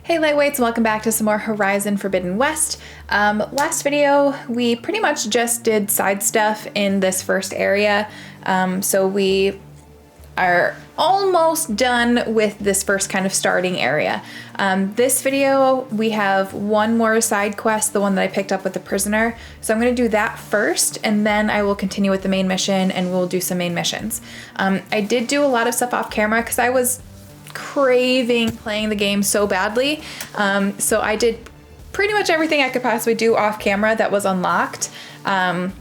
Hey Lightweights, welcome back to some more Horizon Forbidden West. Last video, we pretty much just did side stuff in this first area. So we are almost done with this first kind of starting area. This video, we have one more side quest, the one that I picked up with the prisoner. So I'm gonna do that first, and then I will continue with the main mission and we'll do some main missions. I did do a lot of stuff off camera because I was craving playing the game so badly. So I did pretty much everything I could possibly do off camera that was unlocked. On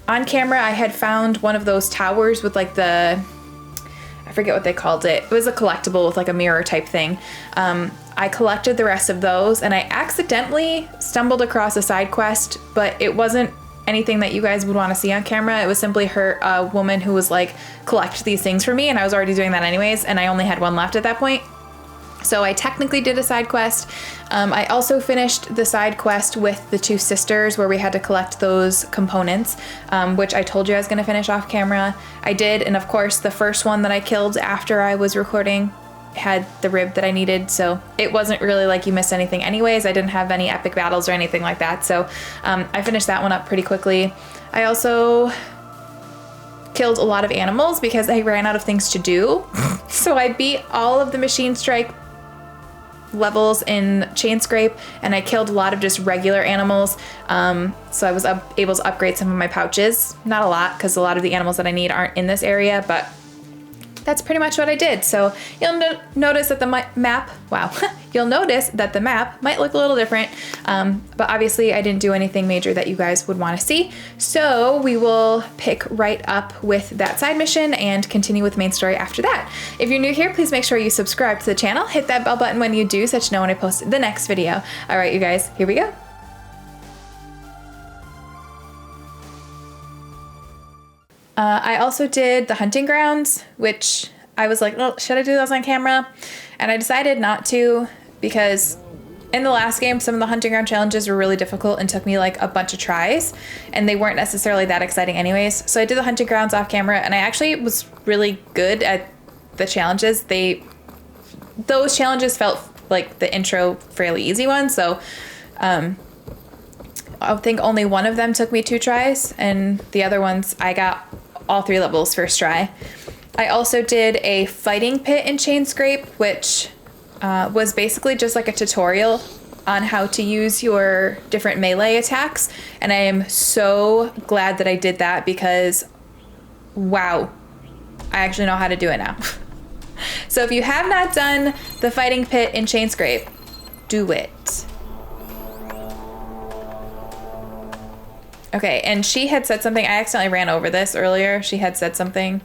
camera, I had found one of those towers with like I forget what they called it. It was a collectible with like a mirror type thing. I collected the rest of those and I accidentally stumbled across a side quest, but it wasn't anything that you guys would want to see on camera. It was simply a woman who was like, collect these things for me, and I was already doing that anyways, and I only had one left at that point. So I technically did a side quest. I also finished the side quest with the two sisters where we had to collect those components, which I told you I was going to finish off camera. I did, and of course the first one that I killed after I was recording had the rib that I needed, so it wasn't really like you missed anything anyways. I didn't have any epic battles or anything like that, so I finished that one up pretty quickly. I also killed a lot of animals because I ran out of things to do. So I beat all of the machine strike levels in chain scrape, and I killed a lot of just regular animals. So I was able to upgrade some of my pouches. Not a lot, because a lot of the animals that I need aren't in this area, but that's pretty much what I did. So you'll notice that the map, wow, you'll notice that the map might look a little different, but obviously I didn't do anything major that you guys would want to see. So we will pick right up with that side mission and continue with the main story after that. If you're new here, please make sure you subscribe to the channel, hit that bell button when you do so that you know when I post the next video. All right, you guys, here we go. I also did the hunting grounds, which I was like, well, should I do those on camera? And I decided not to, because in the last game, some of the hunting ground challenges were really difficult and took me like a bunch of tries, and they weren't necessarily that exciting anyways. So I did the hunting grounds off camera, and I actually was really good at the challenges. Those challenges felt like the intro fairly easy ones. So I think only one of them took me 2 tries, and the other ones I got all 3 levels first try. I also did a fighting pit in chain scrape, which was basically just like a tutorial on how to use your different melee attacks, and I am so glad that I did that because wow, I actually know how to do it now. So if you have not done the fighting pit in chain scrape, do it. Okay, and she had said something, I accidentally ran over this earlier. She had said something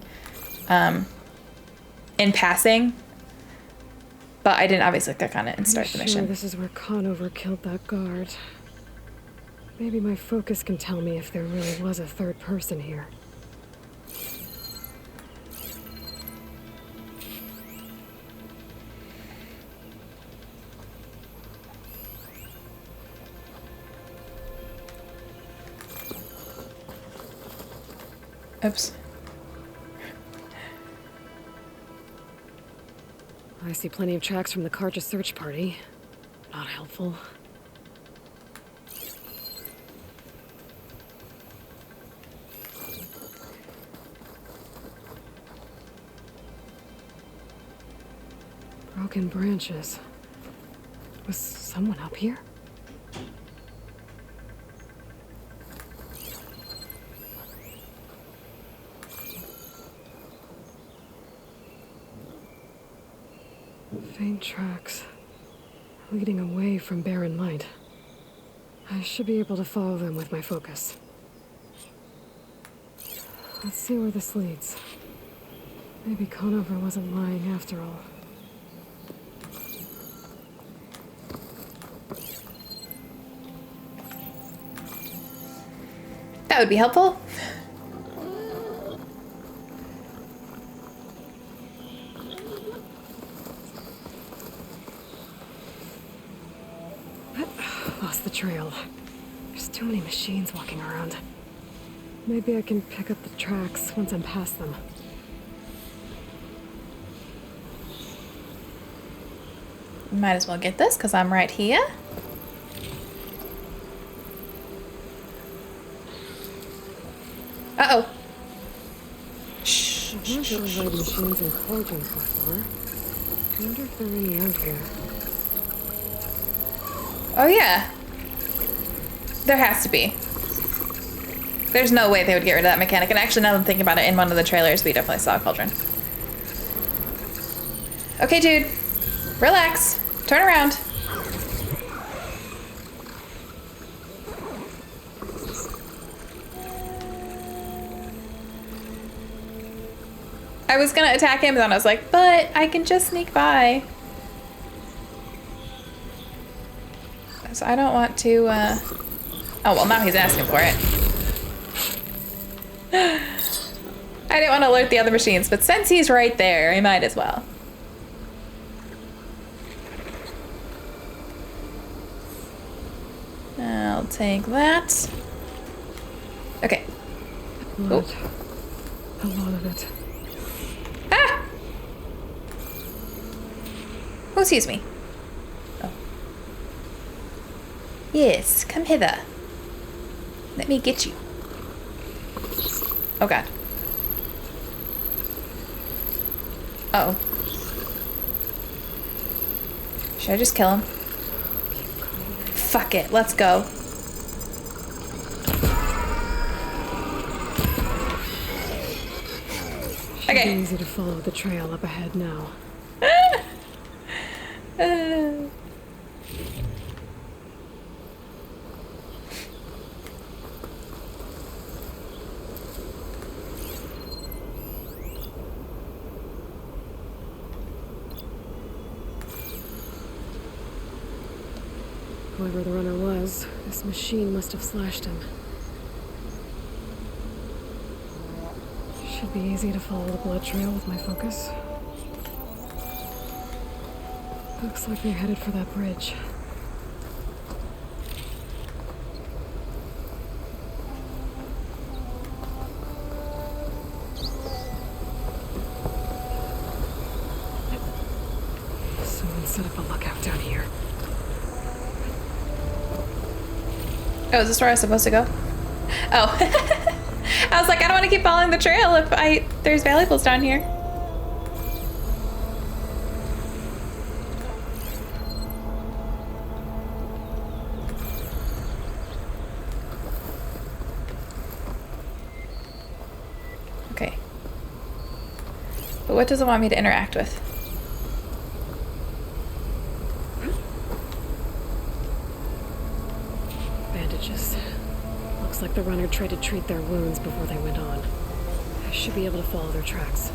in passing, but I didn't obviously click on it and start the mission. This is where Conover killed that guard. Maybe my focus can tell me if there really was a third person here. Oops. I see plenty of tracks from the Karja search party. Not helpful. Broken branches. Was someone up here? Faint tracks leading away from barren light. I should be able to follow them with my focus. Let's see where this leads. Maybe Conover wasn't lying after all. That would be helpful. Lost the trail. There's too many machines walking around. Maybe I can pick up the tracks once I'm past them. Might as well get this because I'm right here. Uh-oh. Shh. I've not tried machines and cauldrons before. I wonder if there are any out here. Oh, yeah. There has to be. There's no way they would get rid of that mechanic. And actually, now that I'm thinking about it, in one of the trailers, we definitely saw a cauldron. Okay, dude. Relax. Turn around. I was gonna attack him, and then I was like, but I can just sneak by. So I don't want to, oh, well, now he's asking for it. I didn't want to alert the other machines, but since he's right there, I might as well. I'll take that. Okay. Blood. A lot of it. Ah! Oh, excuse me. Oh. Yes, come hither. Let me get you. Oh, God. Uh-oh. Should I just kill him? Fuck it, let's go. Should be easy to follow the trail up ahead now. Whoever the runner was, this machine must have slashed him. Should be easy to follow the blood trail with my focus. Looks like they're headed for that bridge. Someone set up a lookout down here. Oh, is this where I was supposed to go? Oh. I was like, I don't want to keep following the trail if there's valuables down here. Okay. But what does it want me to interact with? Bandages. Looks like the runner tried to treat their wounds before they went on. I should be able to follow their tracks.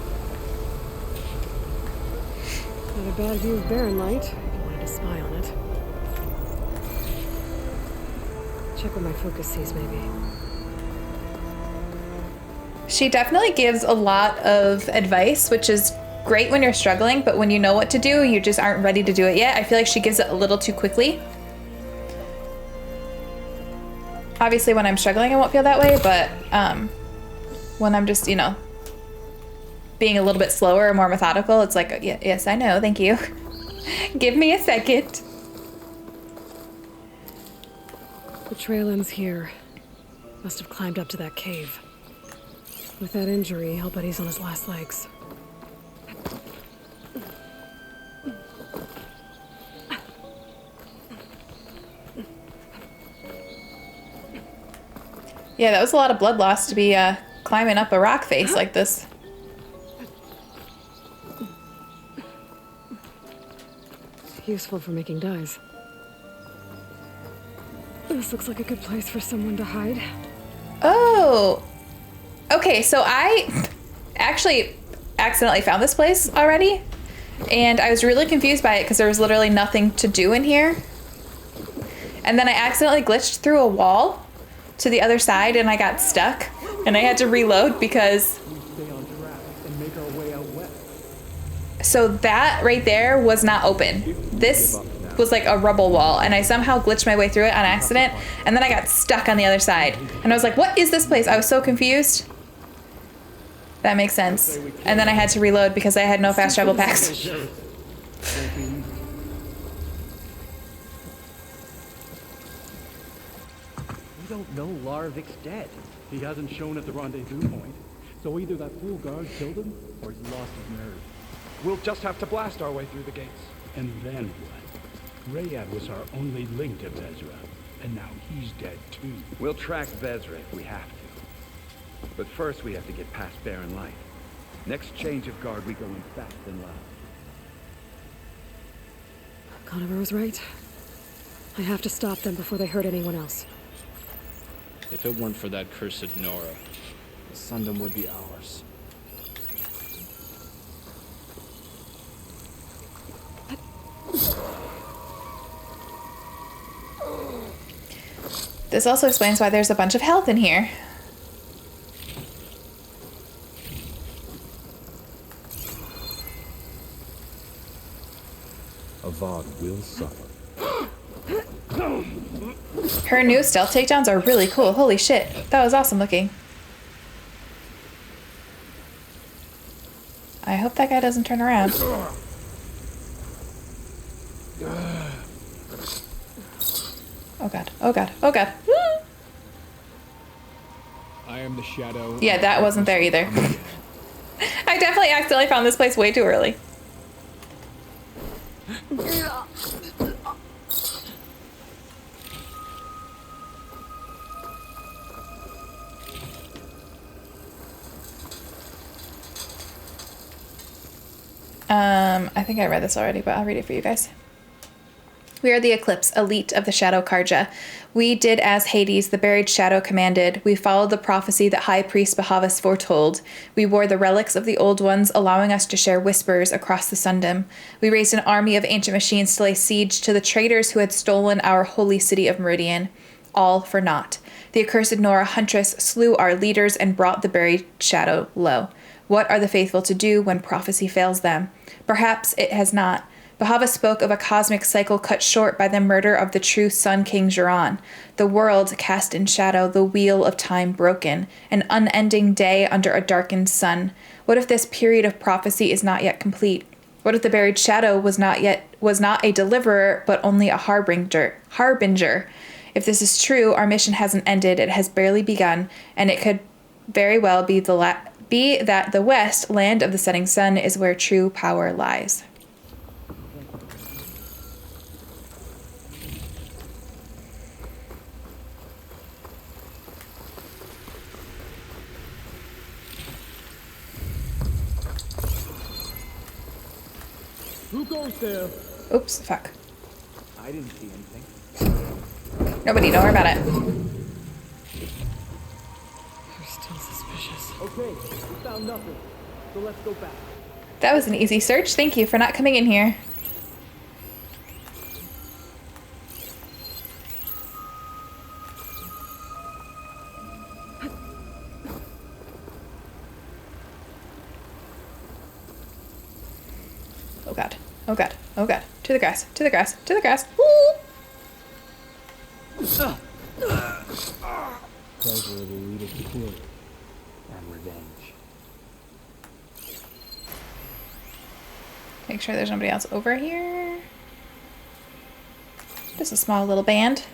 Not a bad view of Barren Light, if you wanted to spy on it. Check what my focus sees, maybe. She definitely gives a lot of advice, which is great when you're struggling, but when you know what to do, you just aren't ready to do it yet. I feel like she gives it a little too quickly. Obviously, when I'm struggling, I won't feel that way, but when I'm just, you know, being a little bit slower or more methodical, it's like, yes, I know, thank you. Give me a second. The trail ends here. Must have climbed up to that cave. With that injury, I'll bet he's on his last legs. Yeah, that was a lot of blood loss to be climbing up a rock face like this. Useful for making dyes. This looks like a good place for someone to hide. Oh. Okay, so I actually accidentally found this place already, and I was really confused by it because there was literally nothing to do in here. And then I accidentally glitched through a wall to the other side and I got stuck and I had to reload because so that right there was not open. This was like a rubble wall and I somehow glitched my way through it on accident and then I got stuck on the other side and I was like, what is this place? I was so confused. That makes sense. And then I had to reload because I had no fast travel packs. We don't know Larvik's dead. He hasn't shown at the rendezvous point. So either that fool guard killed him, or he's lost his nerve. We'll just have to blast our way through the gates. And then what? Rayad was our only link to Vezra, and now he's dead too. We'll track Vezra if we have to. But first we have to get past Barren Light. Next change of guard, we go in fast and loud. Conover was right. I have to stop them before they hurt anyone else. If it weren't for that cursed Nora, the Sundom would be ours. This also explains why there's a bunch of health in here. Avad will suffer. Her new stealth takedowns are really cool. Holy shit. That was awesome looking. I hope that guy doesn't turn around. Oh god. Oh god. Oh god. I am the shadow. Yeah, that wasn't there either. I definitely accidentally found this place way too early. I think I read this already, but I'll read it for you guys. We are the Eclipse, elite of the Shadow Karja. We did as Hades, the buried shadow, commanded. We followed the prophecy that High Priest Bahavas foretold. We wore the relics of the Old Ones, allowing us to share whispers across the Sundom. We raised an army of ancient machines to lay siege to the traitors who had stolen our holy city of Meridian. All for naught. The accursed Nora Huntress slew our leaders and brought the buried shadow low. What are the faithful to do when prophecy fails them? Perhaps it has not. Bahava spoke of a cosmic cycle cut short by the murder of the true Sun King Jiran. The world cast in shadow, the wheel of time broken, an unending day under a darkened sun. What if this period of prophecy is not yet complete? What if the buried shadow was not a deliverer, but only a harbinger? If this is true, our mission hasn't ended, it has barely begun, and it could very well be that the west, land of the setting sun, is where true power lies. Who goes there? Oops, fuck. I didn't see anything. Nobody, don't worry about it. They're still suspicious. Okay, we found nothing. So let's go back. That was an easy search. Thank you for not coming in here. Oh god. Oh god. Oh god. To the grass. To the grass. To the grass. Woo! Pleasure will lead us to glory and revenge. Make sure there's nobody else over here. Just a small little band.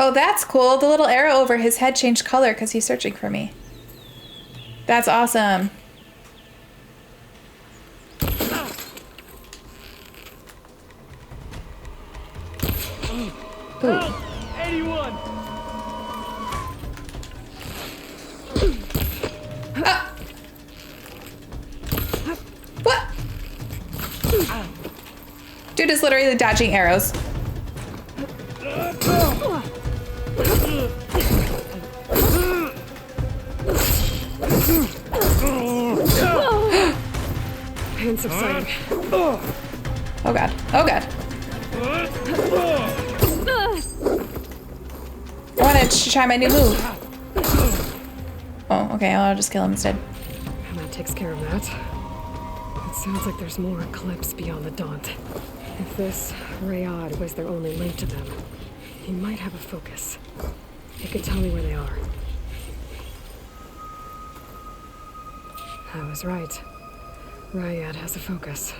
Oh, that's cool. The little arrow over his head changed color because he's searching for me. That's awesome. Ooh. Anyone! Ah. What? Dude is literally dodging arrows. Pain subsiding. Oh god. Oh god. I wanted to try my new move. Oh, okay. I'll just kill him instead. And that takes care of that. It sounds like there's more Eclipse beyond the Daunt. If this Rayad was their only link to them, he might have a focus. He could tell me where they are. I was right. Ryad has a focus.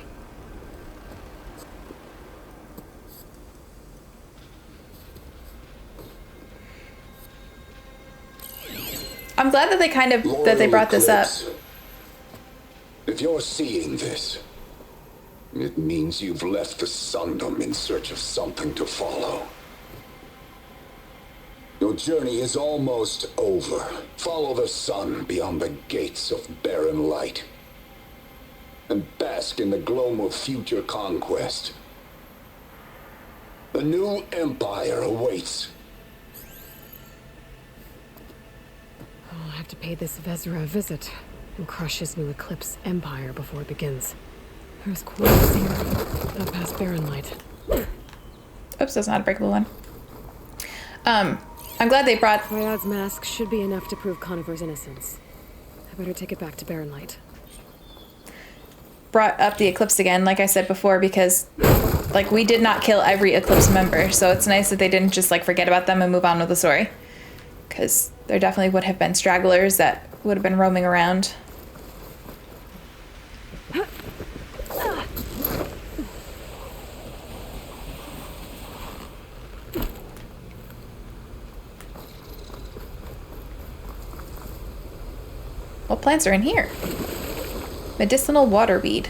I'm glad that they brought this up. If you're seeing this, it means you've left the Sundom in search of something to follow. Your journey is almost over. Follow the sun beyond the gates of barren light, and bask in the gloam of future conquest. The new empire awaits. I'll have to pay this Vezra a visit and crush his new Eclipse empire before it begins. There's quite a scene not past barren light. Oops, that's not a breakable one. I'm glad they brought... Ryad's mask should be enough to prove Conifer's innocence. I better take it back to barren light. Brought up the Eclipse again, like I said before, because like we did not kill every Eclipse member, so it's nice that they didn't just like forget about them and move on with the story, because there definitely would have been stragglers that would have been roaming around. What plants are in here? Medicinal waterweed.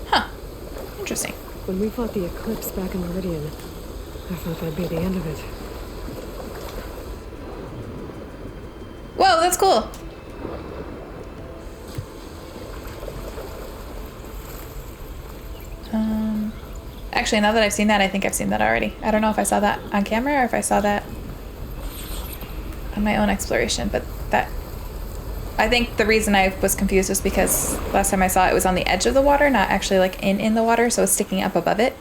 Huh. Interesting. When we fought the Eclipse back in Meridian, I thought that'd be the end of it. Whoa, that's cool. Actually, now that I've seen that, I think I've seen that already. I don't know if I saw that on camera or if I saw that on my own exploration, but that... I think the reason I was confused was because last time I saw it was on the edge of the water, not actually like in the water, so it's sticking up above it.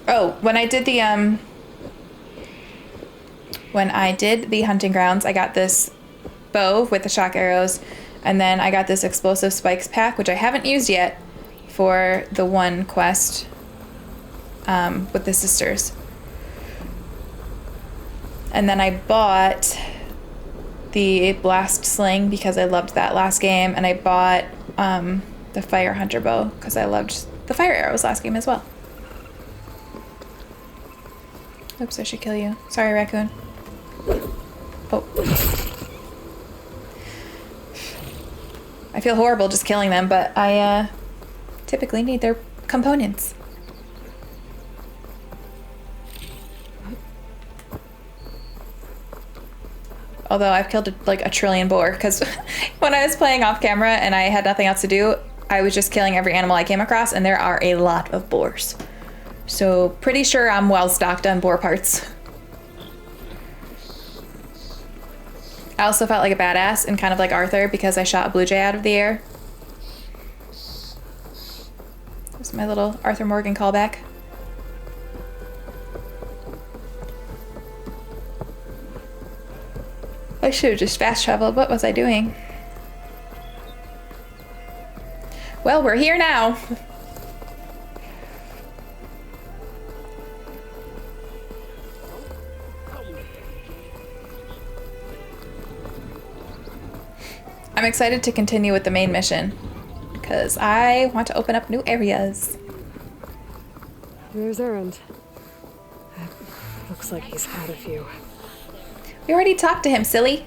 Oh, when I did the hunting grounds, I got this bow with the shock arrows, and then I got this explosive spikes pack, which I haven't used yet for the one quest with the sisters. And then I bought the blast sling because I loved that last game, and I bought the fire hunter bow because I loved the fire arrows last game as well. Oops, I should kill you. Sorry, raccoon. Oh. I feel horrible just killing them, but I typically need their components. Although I've killed like a trillion boar, because when I was playing off camera and I had nothing else to do, I was just killing every animal I came across, and there are a lot of boars. So pretty sure I'm well stocked on boar parts. I also felt like a badass and kind of like Arthur because I shot a blue jay out of the air. That's my little Arthur Morgan callback. I should have just fast traveled. What was I doing? Well, we're here now. I'm excited to continue with the main mission because I want to open up new areas. There's Erend. Looks like he's had a few. We already talked to him, silly.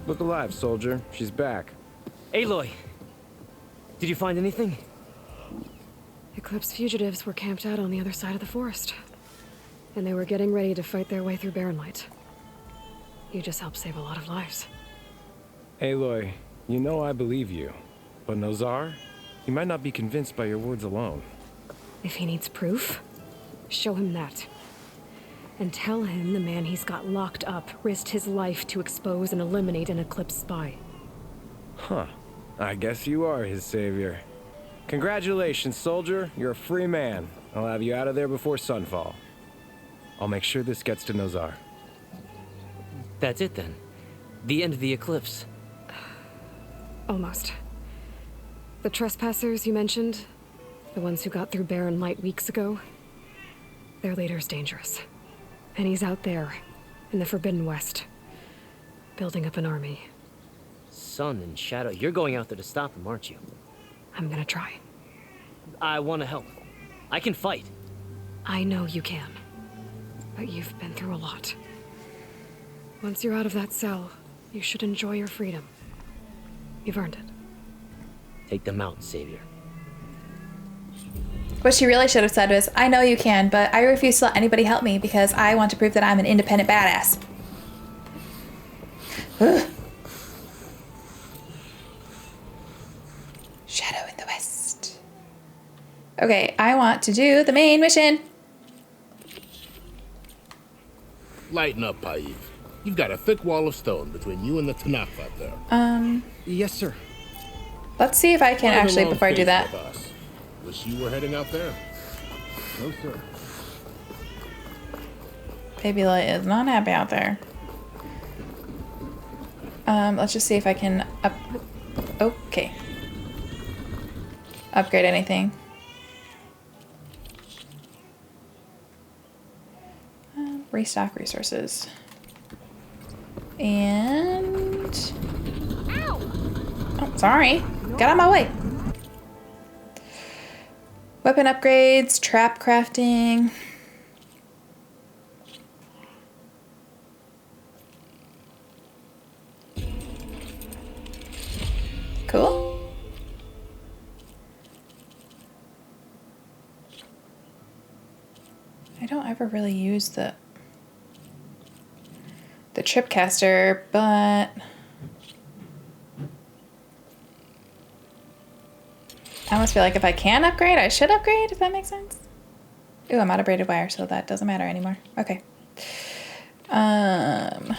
Look alive, soldier. She's back. Aloy! Did you find anything? Eclipse fugitives were camped out on the other side of the forest. And they were getting ready to fight their way through barren light. You just helped save a lot of lives. Aloy, you know I believe you. But Nozar? He might not be convinced by your words alone. If he needs proof, show him that. And tell him the man he's got locked up risked his life to expose and eliminate an Eclipse spy. Huh. I guess you are his savior. Congratulations, soldier. You're a free man. I'll have you out of there before sunfall. I'll make sure this gets to Nozar. That's it then. The end of the Eclipse. Almost. The trespassers you mentioned, the ones who got through barren light weeks ago, their leader's dangerous. And he's out there, in the Forbidden West, building up an army. Sun and Shadow, you're going out there to stop him, aren't you? I'm gonna try. I want to help. I can fight. I know you can. But you've been through a lot. Once you're out of that cell, you should enjoy your freedom. You've earned it. Take them out, Savior. What she really should have said was, I know you can, but I refuse to let anybody help me because I want to prove that I'm an independent badass. Ugh. Shadow in the West. Okay, I want to do the main mission. Lighten up, Païv. You've got a thick wall of stone between you and the Tanakh out there. Yes, sir. Let's see if I can actually, before I do that. Wish you were heading out there. No, sir. Baby Light is not happy out there. Let's just see if I can okay. Upgrade anything. Restock resources. And... Oh, sorry. Get out of my way. Weapon upgrades, trap crafting. Cool. I don't ever really use the tripcaster, but I almost feel like if I can upgrade, I should upgrade, if that makes sense. Ooh, I'm out of braided wire, so that doesn't matter anymore. Okay. I'll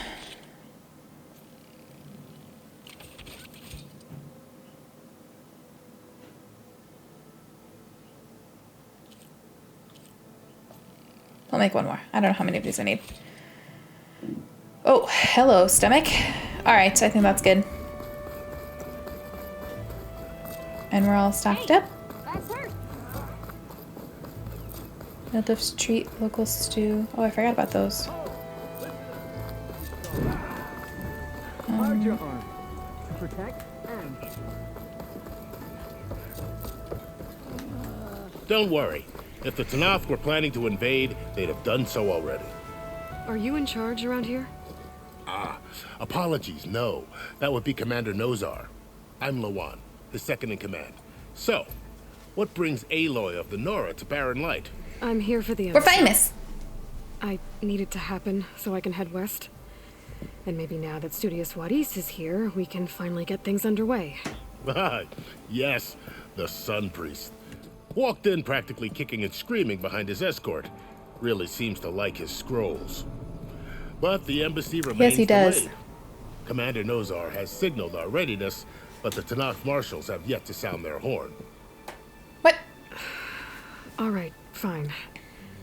make one more. I don't know how many of these I need. Oh, hello, stomach. All right, I think that's good. And we're all stocked up. Mildews treat, local stew. Oh, I forgot about those. Hard your arm. Protect and... Don't worry. If the Tanakh were planning to invade, they'd have done so already. Are you in charge around here? Apologies, no. That would be Commander Nozar. I'm Lawan, his second in command. So, what brings Aloy of the Nora to Barren Light? I'm here for the We're famous. I need it to happen so I can head west. And maybe now that Studious Wadis is here, we can finally get things underway. Yes, the Sun Priest. Walked in practically kicking and screaming behind his escort. Really seems to like his scrolls. But the embassy remains Yes, he does. delayed. Commander Nozar has signaled our readiness, but the Tanakh marshals have yet to sound their horn. What? All right, fine.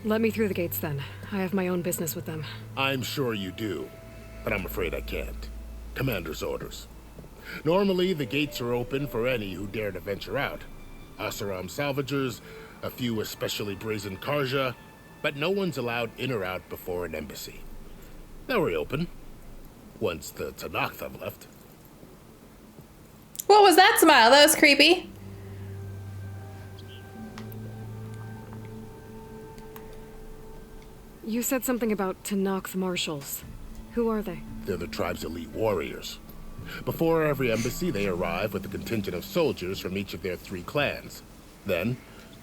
Let me through the gates then. I have my own business with them. I'm sure you do, but I'm afraid I can't. Commander's orders. Normally, the gates are open for any who dare to venture out. Asaram salvagers, a few especially brazen Karja, but no one's allowed in or out before an embassy. They'll reopen, once the Tanakh have left. What was that smile? That was creepy. You said something about Tanakh marshals. Who are they? They're the tribe's elite warriors. Before every embassy, they arrive with a contingent of soldiers from each of their 3 clans. Then,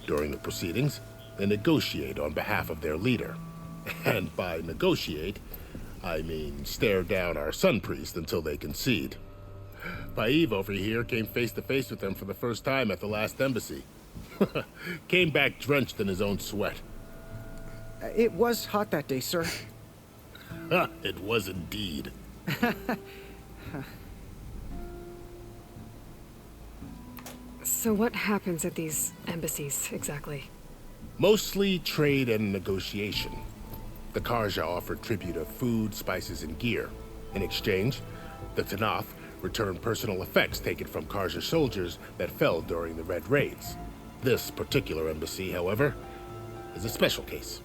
during the proceedings, they negotiate on behalf of their leader. And by negotiate, I mean stare down our Sun Priest until they concede. Païv over here came face to face with them for the first time at the last embassy. Came back drenched in his own sweat. It was hot that day, sir. It was indeed. So what happens at these embassies, exactly? Mostly trade and negotiation. The Karja offered tribute of food, spices, and gear. In exchange, the Tanakh returned personal effects taken from Karja soldiers that fell during the Red Raids. This particular embassy, however, is a special case.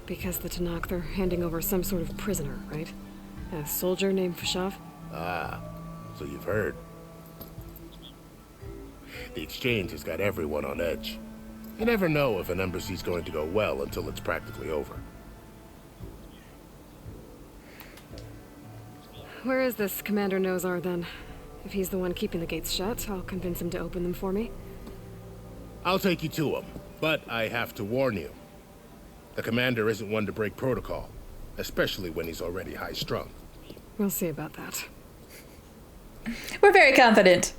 Because the Tanakh, they're handing over some sort of prisoner, right? A soldier named Fashav? Ah, so you've heard. The exchange has got everyone on edge. You never know if an embassy's going to go well until it's practically over. Where is this Commander Nozar, then? If he's the one keeping the gates shut, I'll convince him to open them for me. I'll take you to him, but I have to warn you. The commander isn't one to break protocol, especially when he's already high-strung. We'll see about that. We're very confident.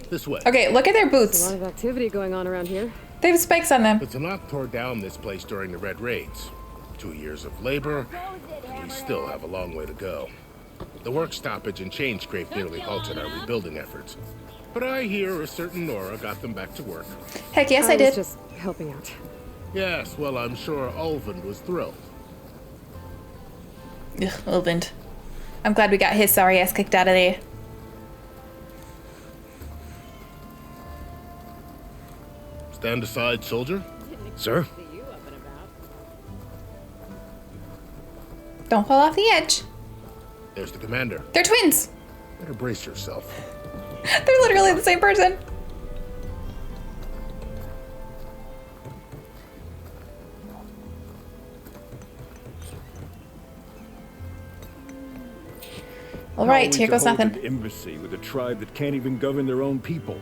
This way. Okay, look at their boots. There's a lot of activity going on around here. They have spikes on them. The Tanakh tore down this place during the Red Raids. 2 years of labor, and we still have a long way to go. The work stoppage and chain scrape nearly halted our rebuilding efforts. But I hear a certain Nora got them back to work. Heck yes, I did. was just helping out. Yes, well, I'm sure Ulvund was thrilled. Ugh, Ulvund. I'm glad we got his sorry ass kicked out of there. Stand aside, soldier. Sir? Don't fall off the edge. There's the commander. They're twins. Better brace yourself. They're literally the same person. All right, here goes nothing. An embassy with a tribe that can't even govern their own people.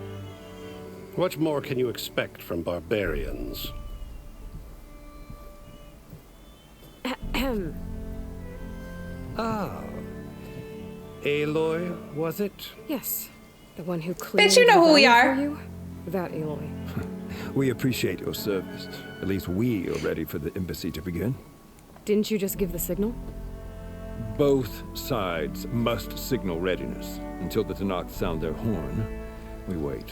What more can you expect from barbarians? Ahem. Ah. Aloy, was it? Yes. The one who cleaned Bitch, you know who we the valley are. for you? That Aloy. We appreciate your service. At least we are ready for the embassy to begin. Didn't you just give the signal? Both sides must signal readiness. Until the Tanakh sound their horn, we wait.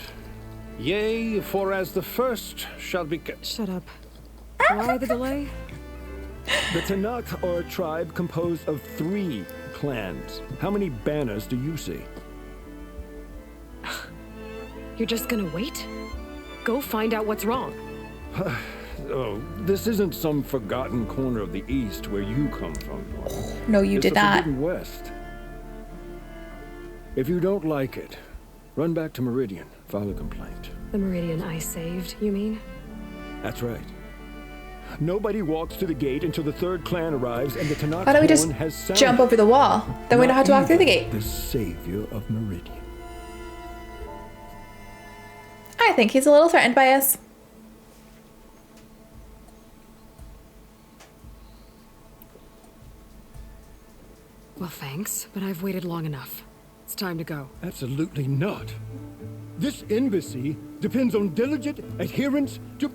Yea, for as the first shall be... Shut up. Why the delay? The Tanakh are a tribe composed of 3 clans. How many banners do you see? You're just gonna wait? Go find out what's wrong. Oh, this isn't some forgotten corner of the East where you come from. No, you did the not. Forbidden West. If you don't like it, run back to Meridian, file a complaint. The Meridian I saved, you mean? That's right. Nobody walks to the gate until the 3rd clan arrives and the Tanakh Why don't we just horn has sounded. jump over the wall? Then we don't have to walk through the gate. The savior of Meridian. I think he's a little threatened by us. Well, thanks, but I've waited long enough. It's time to go. Absolutely not. This embassy depends on diligent adherence to...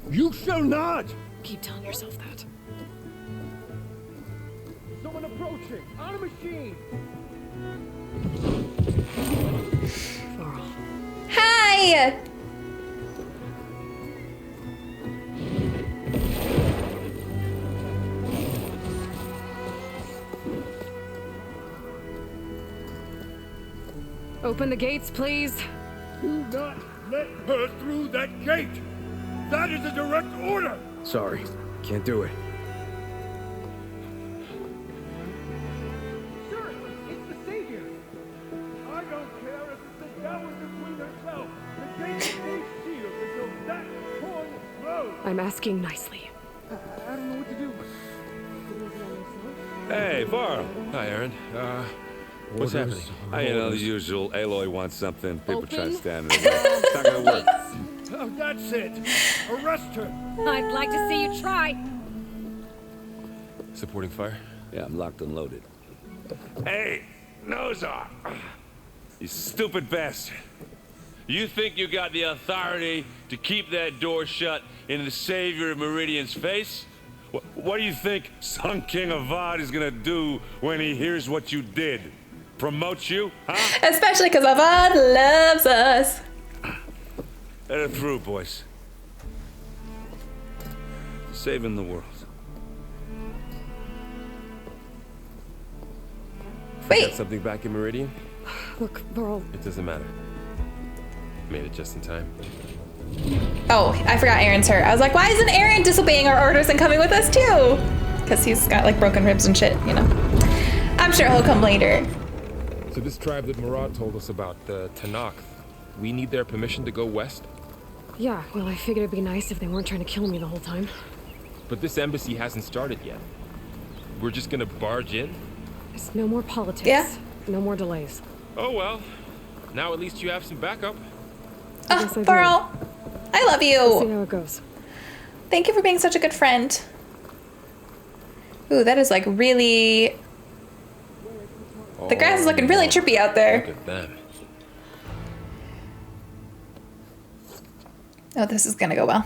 You shall not! Keep telling yourself that. Someone approaching! On a machine! Hi! Open the gates, please. Do not let her through that gate! That is a direct order! Sorry, can't do it. Sir, it's the Savior! I don't care if it's the Dowager Queen herself! The gate stays sealed until that horn blows! I'm asking nicely. I don't know what to do. Hey, Varl. Hi, Aaron. What's happening? You know, the usual. Aloy wants something. People try to stand in the way. It's not gonna work. Oh, that's it! Arrest her! I'd like to see you try. Supporting fire? Yeah, I'm locked and loaded. Hey, Nozar! You stupid bastard. You think you got the authority to keep that door shut in the savior of Meridian's face? What do you think Sun King Avad is gonna do when he hears what you did? Promote you, huh? Especially because Avad loves us. Let her through, boys. Saving the world. Wait. Got something back in Meridian? Look, Varl. It doesn't matter. Made it just in time. Oh, I forgot Aaron's hurt. I was like, why isn't Aaron disobeying our orders and coming with us too? Because he's got like broken ribs and shit, you know. I'm sure he'll come later. So this tribe that Murad told us about, the Tanakh, we need their permission to go west? Yeah, well, I figured it'd be nice if they weren't trying to kill me the whole time. But this embassy hasn't started yet. We're just gonna barge in? There's no more politics. Yeah. No more delays. Oh well. Now at least you have some backup. Oh, Burl, I love you. We'll see how it goes. Thank you for being such a good friend. Ooh, that is like really... The grass is looking really trippy out there. Look at them. Oh, this is gonna go well.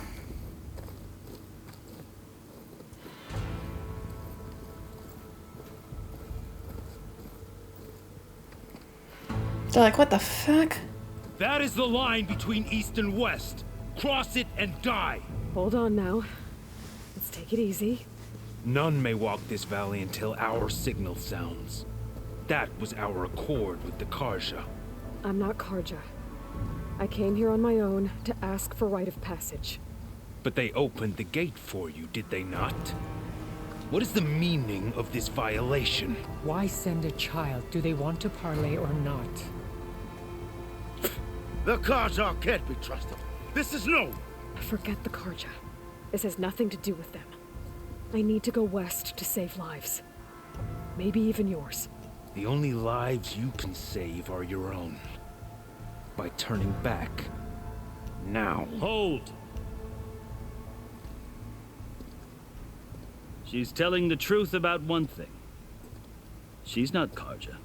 They're like, what the fuck? That is the line between east and west. Cross it and die. Hold on now. Let's take it easy. None may walk this valley until our signal sounds. That was our accord with the Karja. I'm not Karja. I came here on my own to ask for rite of passage. But they opened the gate for you, did they not? What is the meaning of this violation? Why send a child? Do they want to parley or not? The Karja can't be trusted. This is known. Forget the Karja. This has nothing to do with them. I need to go west to save lives. Maybe even yours. The only lives you can save are your own. By turning back. Now. Hold! She's telling the truth about one thing. She's not Karja.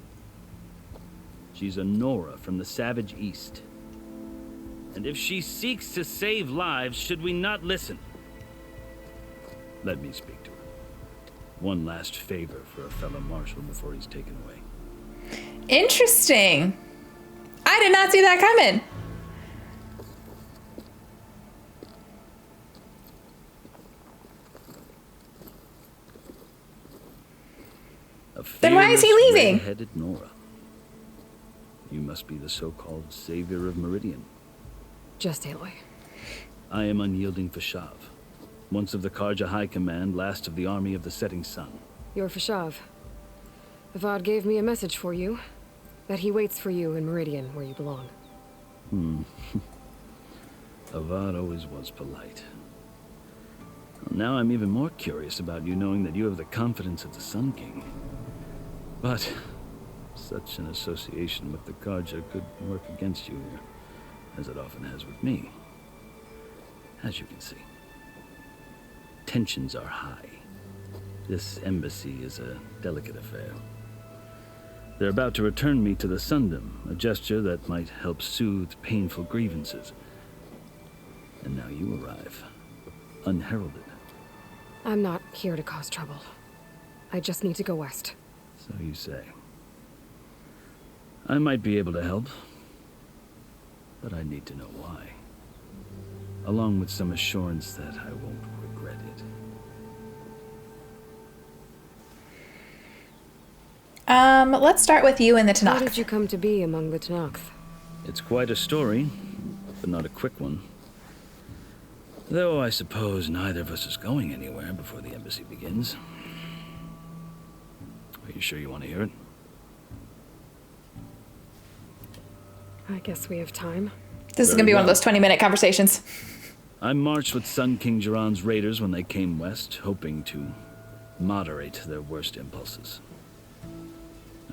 She's a Nora from the Savage East. And if she seeks to save lives, should we not listen? Let me speak to her. One last favor for a fellow marshal before he's taken away. Interesting. I did not see that coming. Then why is he leaving? Red-headed Nora. You must be the so-called savior of Meridian. Just Aloy. I am unyielding Fashav, once of the Karja High Command, last of the army of the setting sun. You're Fashav. Avad gave me a message for you. That he waits for you in Meridian, where you belong. Avad always was polite. Well, now I'm even more curious about you knowing that you have the confidence of the Sun King. But such an association with the Karja could work against you here, as it often has with me. As you can see, tensions are high. This embassy is a delicate affair. They're about to return me to the Sundom, a gesture that might help soothe painful grievances. And now you arrive, unheralded. I'm not here to cause trouble. I just need to go west. So you say. I might be able to help, but I need to know why. Along with some assurance that I won't regret it. Let's start with you and the Tanakh. How did you come to be among the Tanakh? It's quite a story, but not a quick one. Though I suppose neither of us is going anywhere before the embassy begins. Are you sure you want to hear it? I guess we have time. This is going to be one of those 20-minute conversations. I marched with Sun King Jiran's raiders when they came west, hoping to moderate their worst impulses.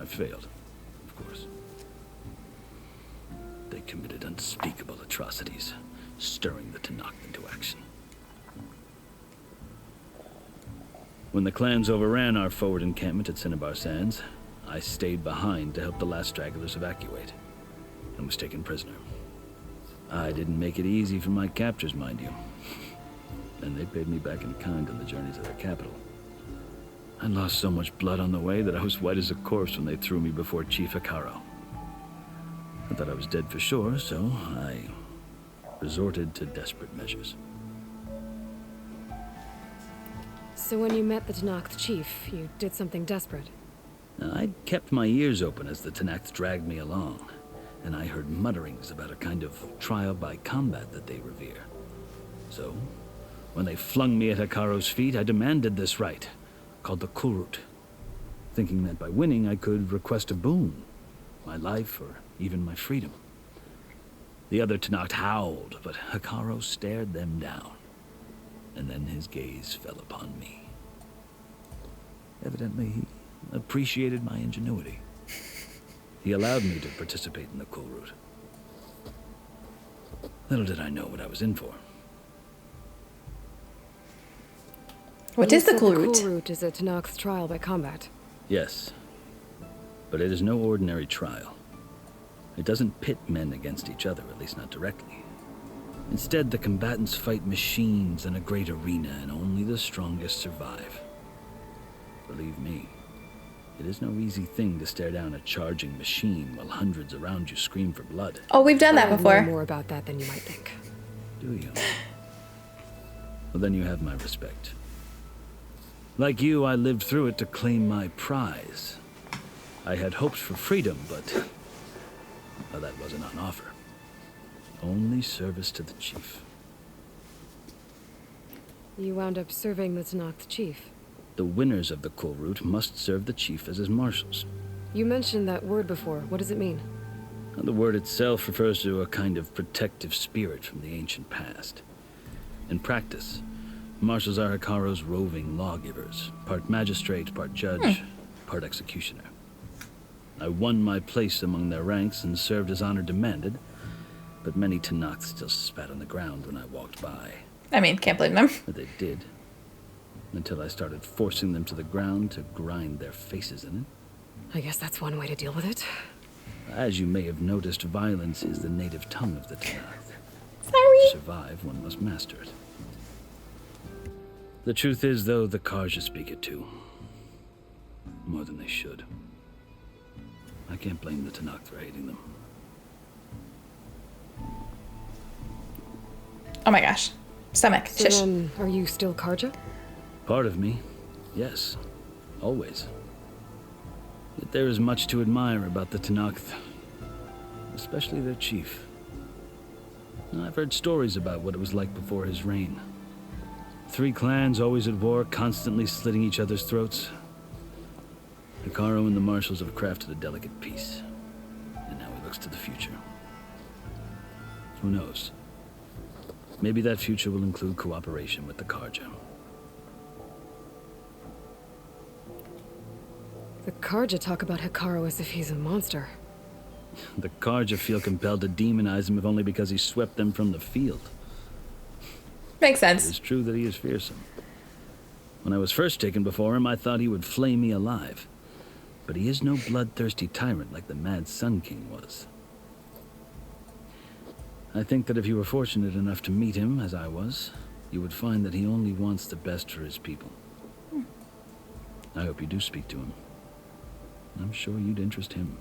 I failed, of course. They committed unspeakable atrocities, stirring the Tanakh into action. When the clans overran our forward encampment at Cinnabar Sands, I stayed behind to help the last stragglers evacuate, and was taken prisoner. I didn't make it easy for my captors, mind you. And they paid me back in kind on the journey to their capital. I lost so much blood on the way that I was white as a corpse when they threw me before Chief Akaro. I thought I was dead for sure, so I resorted to desperate measures. So when you met the Tanakh chief, you did something desperate? Now, I'd kept my ears open as the Tanakh dragged me along, and I heard mutterings about a kind of trial by combat that they revere. So, when they flung me at Hekaro's feet, I demanded this rite, called the Kulrut, thinking that by winning I could request a boon, my life or even my freedom. The other Tenakth howled, but Hekaro stared them down, and then his gaze fell upon me. Evidently, he appreciated my ingenuity. He allowed me to participate in the Kulrut. Little did I know what I was in for. What is the Kulrut? The Kulrut is a Tenakth's trial by combat. Yes, but it is no ordinary trial. It doesn't pit men against each other, at least not directly. Instead, the combatants fight machines in a great arena, and only the strongest survive. Believe me, it is no easy thing to stare down a charging machine while hundreds around you scream for blood. Oh, we've done that before. I know more about that than you might think. Do you? Well, then you have my respect. Like you, I lived through it to claim my prize. I had hopes for freedom, but well, that wasn't on offer. Only service to the chief. You wound up serving the Tenakth chief. The winners of the Kulrut must serve the chief as his marshals. You mentioned that word before. What does it mean? The word itself refers to a kind of protective spirit from the ancient past. In practice, marshals are Hekaro's roving lawgivers, part magistrate, part judge, part executioner. I won my place among their ranks and served as honor demanded, but many Tenakth still spat on the ground when I walked by. I mean, can't blame them. But they did, until I started forcing them to the ground to grind their faces in it. I guess that's one way to deal with it. As you may have noticed, violence is the native tongue of the Tenakth. Sorry. To survive, one must master it. The truth is, though, the Karja speak it too. More than they should. I can't blame the Tenakth for hating them. Oh my gosh. Stomach. So Shush. then, are you still Karja? Part of me, yes. Always. Yet there is much to admire about the Tenakth. Especially their chief. I've heard stories about what it was like before his reign. 3 clans always at war, constantly slitting each other's throats. Hekaro and the marshals have crafted a delicate peace. And now he looks to the future. Who knows? Maybe that future will include cooperation with the Karja. The Karja talk about Hekaro as if he's a monster. The Karja feel compelled to demonize him if only because he swept them from the field. Makes sense. It is true that he is fearsome. When I was first taken before him, I thought he would flay me alive. But he is no bloodthirsty tyrant like the Mad Sun King was. I think that if you were fortunate enough to meet him, as I was, you would find that he only wants the best for his people. I hope you do speak to him. I'm sure you'd interest him.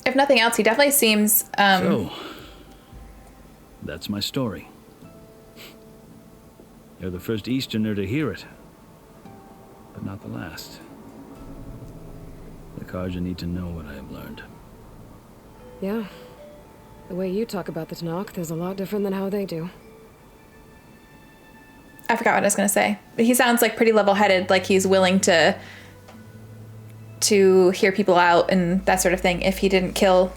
If nothing else, he definitely seems, So, that's my story. You're the first Easterner to hear it, but not the last. The Karja need to know what I have learned. Yeah. The way you talk about the Tenakth is a lot different than how they do. I forgot what I was going to say. But he sounds like pretty level-headed, like he's willing to hear people out and that sort of thing if he didn't kill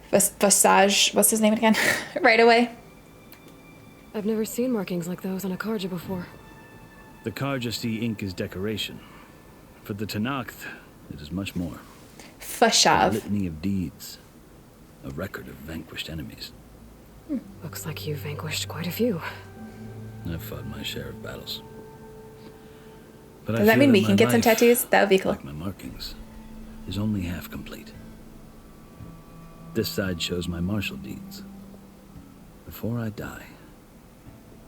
Visage, what's his name again, right away. I've never seen markings like those on a Karja before. The Karja see ink as decoration. For the Tenakth, it is much more. Fashav. A litany of deeds. A record of vanquished enemies. Looks like you vanquished quite a few. I've fought my share of battles. But Does that mean we can get some tattoos? That would be cool. Like my markings, is only half complete. This side shows my martial deeds. Before I die,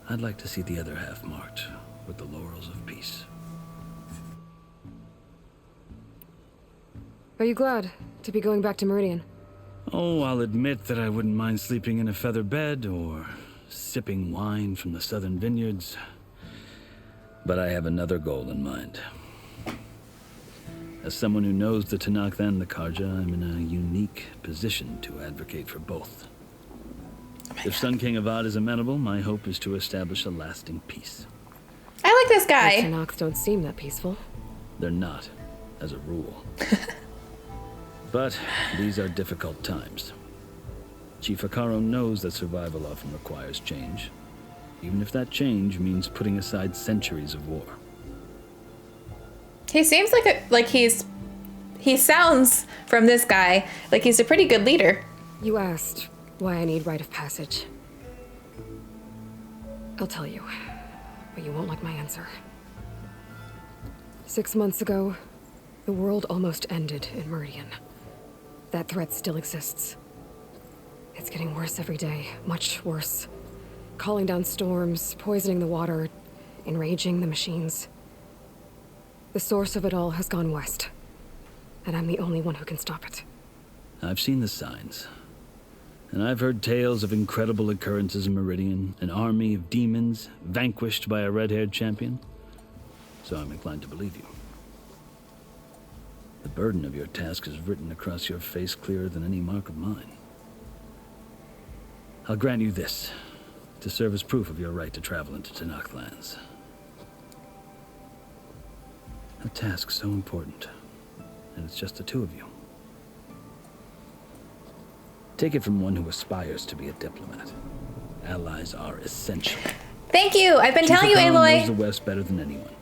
I'd like to see the other half marked with the laurels of peace. Are you glad to be going back to Meridian? Oh, I'll admit that I wouldn't mind sleeping in a feather bed or sipping wine from the southern vineyards. But I have another goal in mind. As someone who knows the Tenakth and the Karja, I'm in a unique position to advocate for both. If Sun King Avad is amenable, my hope is to establish a lasting peace. I like this guy. The Tenakth don't seem that peaceful. They're not, as a rule. But these are difficult times. Chief Hekarro knows that survival often requires change, even if that change means putting aside centuries of war. He seems like he sounds from this guy like he's a pretty good leader. You asked why I need rite of passage. I'll tell you, but you won't like my answer. 6 months ago, the world almost ended in Meridian. That threat still exists. It's getting worse every day, much worse. Calling down storms, poisoning the water, enraging the machines. The source of it all has gone west, and I'm the only one who can stop it. I've seen the signs, and I've heard tales of incredible occurrences in Meridian, an army of demons vanquished by a red-haired champion, so I'm inclined to believe you. The burden of your task is written across your face clearer than any mark of mine. I'll grant you this, to serve as proof of your right to travel into Tenakth lands. A task so important, and it's just the two of you. Take it from one who aspires to be a diplomat. Allies are essential. Thank you. I've been Chief telling you, Hekarro Aloy. knows the West better than anyone.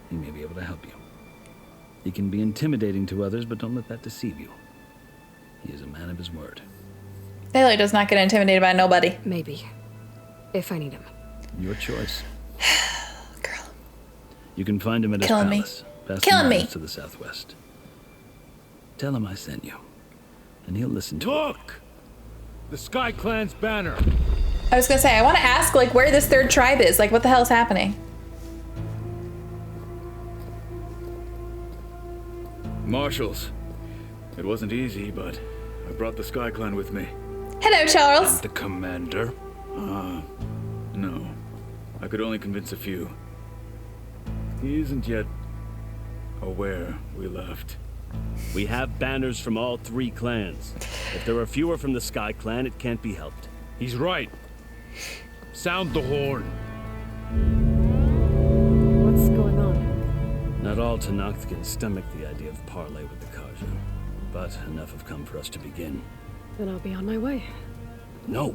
He may be able to help you. He can be intimidating to others, but don't let that deceive you. He is a man of his word. Aloy does not get intimidated by nobody. Maybe. If I need him. Your choice. Girl. You can find him at his Killing me. palace. Past Killing the me. mountains to the southwest. Tell him I sent you, and he'll listen to Look! The Sky Clan's banner. I was gonna say, I want to ask like where this third tribe is. Like, what the hell is happening? Marshals. It wasn't easy, but I brought the Sky Clan with me. Hello, Charles. The commander? No. I could only convince a few. He isn't yet aware we left. We have banners from all 3 clans. If there are fewer from the Sky Clan, it can't be helped. He's right. Sound the horn. What's going on? Not all Tenakth can stomach the idea of parley with the Karja, but enough have come for us to begin. Then I'll be on my way. No,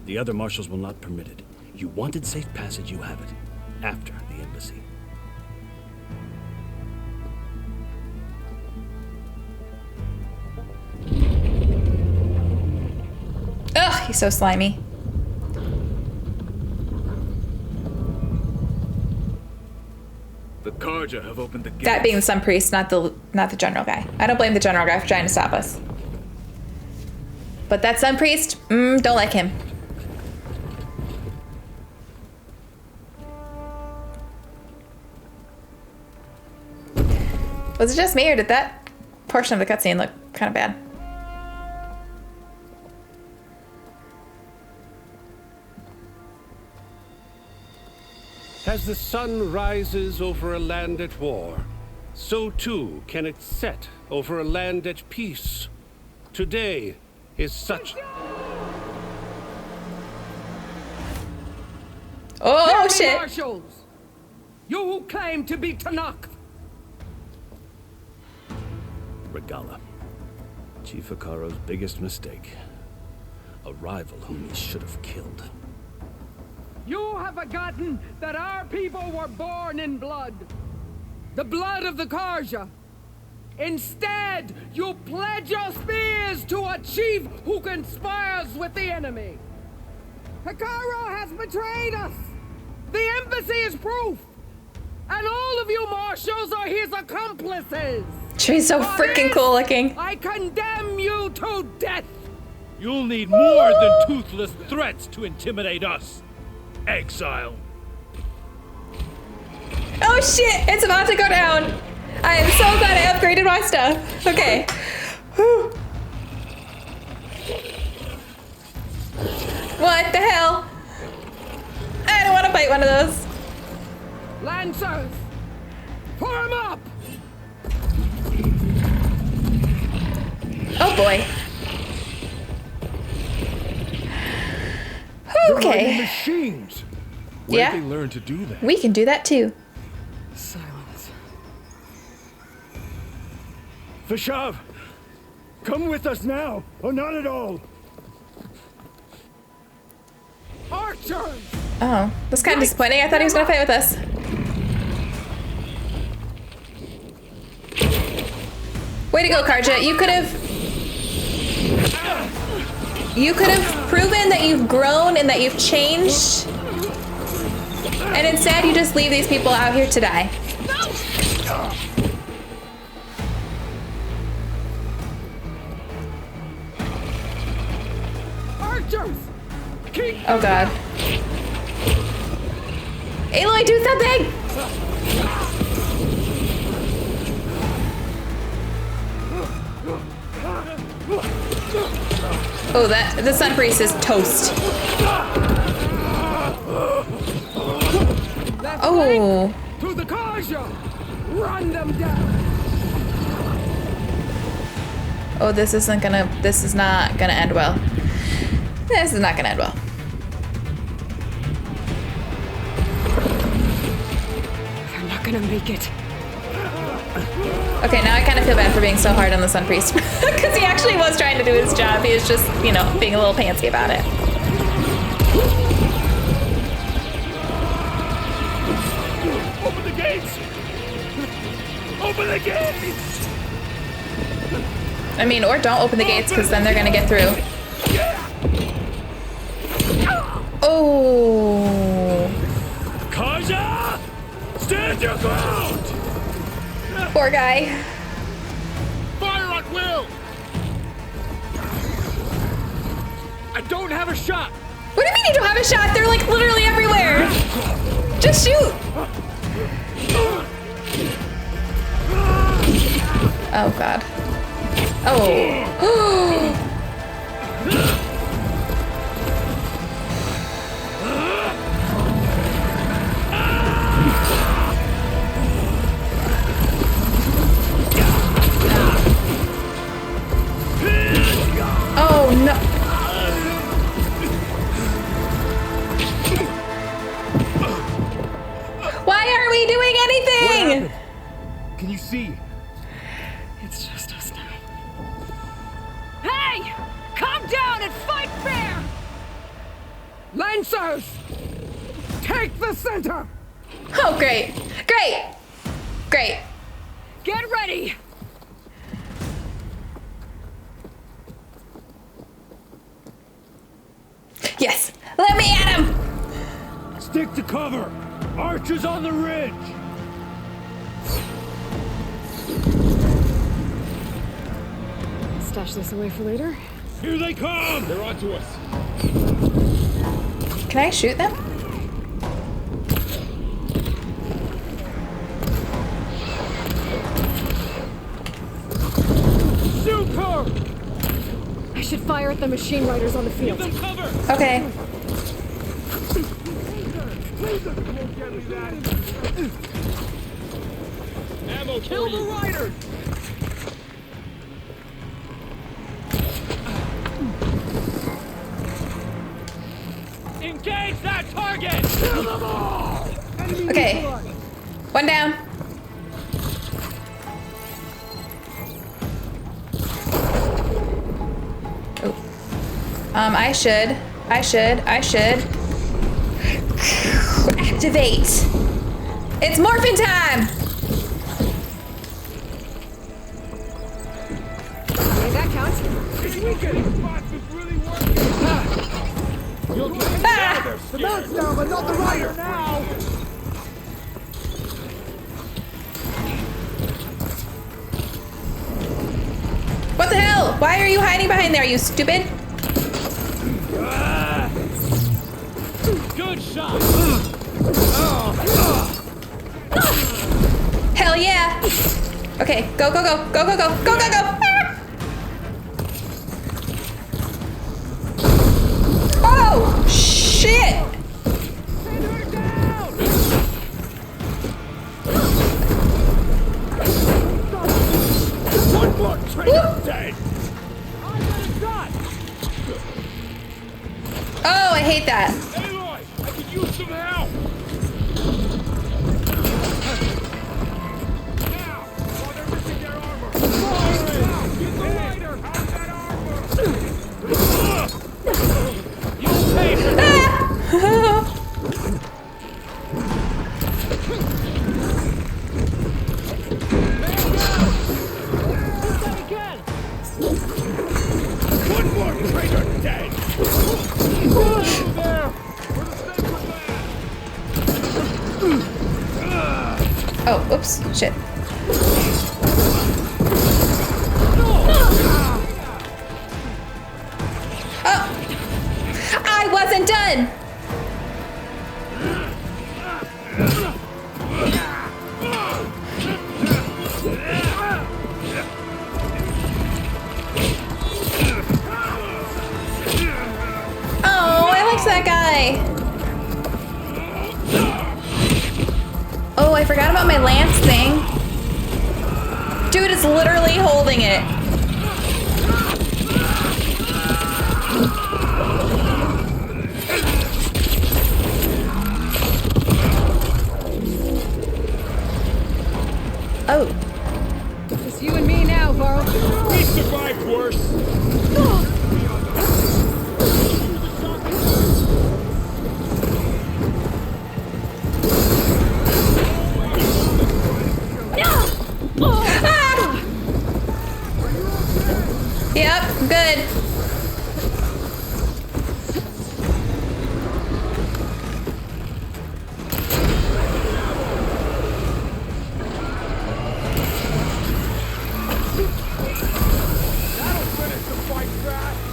the other marshals will not permit it. You wanted safe passage, you have it. After the embassy. Ugh, he's so slimy. The Karja have opened the gates. That being the Sun Priest, not the general guy. I don't blame the general guy for trying to stop us. But that Sun Priest, don't like him. Was it just me, or did that portion of the cutscene look kind of bad? As the sun rises over a land at war, so too can it set over a land at peace. Today is such... Oh, Hear me, shit. Marshals! You who claim to be Tenakth! Regala. Chief Hekarro's biggest mistake. A rival whom he should have killed. You have forgotten that our people were born in blood. The blood of the Karja. Instead, you pledge your spears to a chief who conspires with the enemy. Hekarro has betrayed us. The embassy is proof. And all of you marshals are his accomplices. She's so freaking cool looking. I condemn you to death. You'll need more than toothless threats to intimidate us. Exile. Oh shit, it's about to go down. I am so glad I upgraded my stuff. Okay. Whew. What the hell? I don't want to fight one of those. Lancers, form up. Oh boy. Okay. Machines. Where Yeah. did they learn to do that? We can do that too. Silence. Vashav, come with us now, or not at all. Archers! Oh, that's kind of disappointing. I thought he was gonna fight with us. Way to go, Karja. You could have proven that you've grown and that you've changed. And instead you just leave these people out here to die. Archers! Oh god. Aloy, do something! Oh, the Sun Priest is toast. Oh. To the Karja! Run them down! Oh, this is not gonna end well. This is not gonna end well. They're not gonna make it. Okay, now I kind of feel bad for being so hard on the Sun Priest. Because he actually was trying to do his job. He was just, you know, being a little pantsy about it. Open the gates! Open the gates! I mean, or don't open the gates, because then they're gonna get through. Oh. Karja! Stand your ground! Poor guy. Fire at will! I don't have a shot! What do you mean you don't have a shot? They're like literally everywhere. Just shoot. Oh god. Oh. Oh no. Why aren't we doing anything? Can you see? It's just us now. Hey! Calm down and fight fair! Lancers! Take the center! Oh, great. Great. Great. Get ready! Yes. Let me at him. Stick to cover! Archers on the ridge! Stash this away for later. Here they come! They're onto us. Can I shoot them? Shoot her! I should fire at the machine riders on the field. Give them cover! Okay. Ammo Kill the riders! Engage that target! Kill them all! Okay. One down. Oh. I should activate. It's morphin' time! Okay, that counts. This weekend spots is really working! You'll get Ah! the mounts down, but not the rider now! What the hell? Why are you hiding behind there, you stupid? Good shot! Hell yeah! Okay, go, go, go, go, go, go, go, go, go! Ah! Oh, shit! One more traitor dead! Oh, I hate that. Aloy, I could use some help. Now, while they're missing their armor. Get the rider. How's that armor? You'll pay for that. One more traitor dead! Oh, oops, shit. Oh! I wasn't done! Oh, I liked that guy. Oh, I forgot about my lance thing. Dude is literally holding it. Oh. It's you and me now, Varl. We survived worse. Yep, good. That'll finish the fight fast.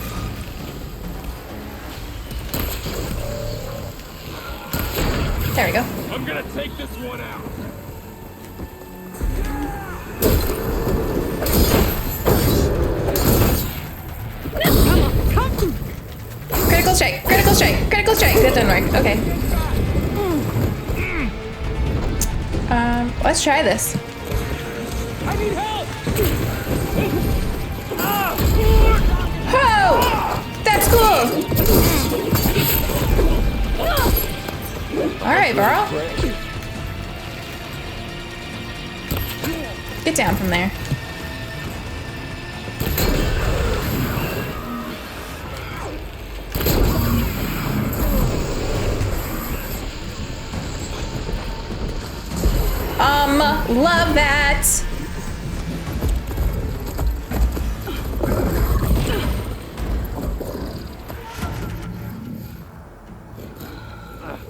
There we go. I'm gonna take this one out. Critical strike, critical strike, critical strike. That didn't work. Okay. Let's try this. I need help. Oh! That's cool! Alright, Varl. Get down from there. Love that.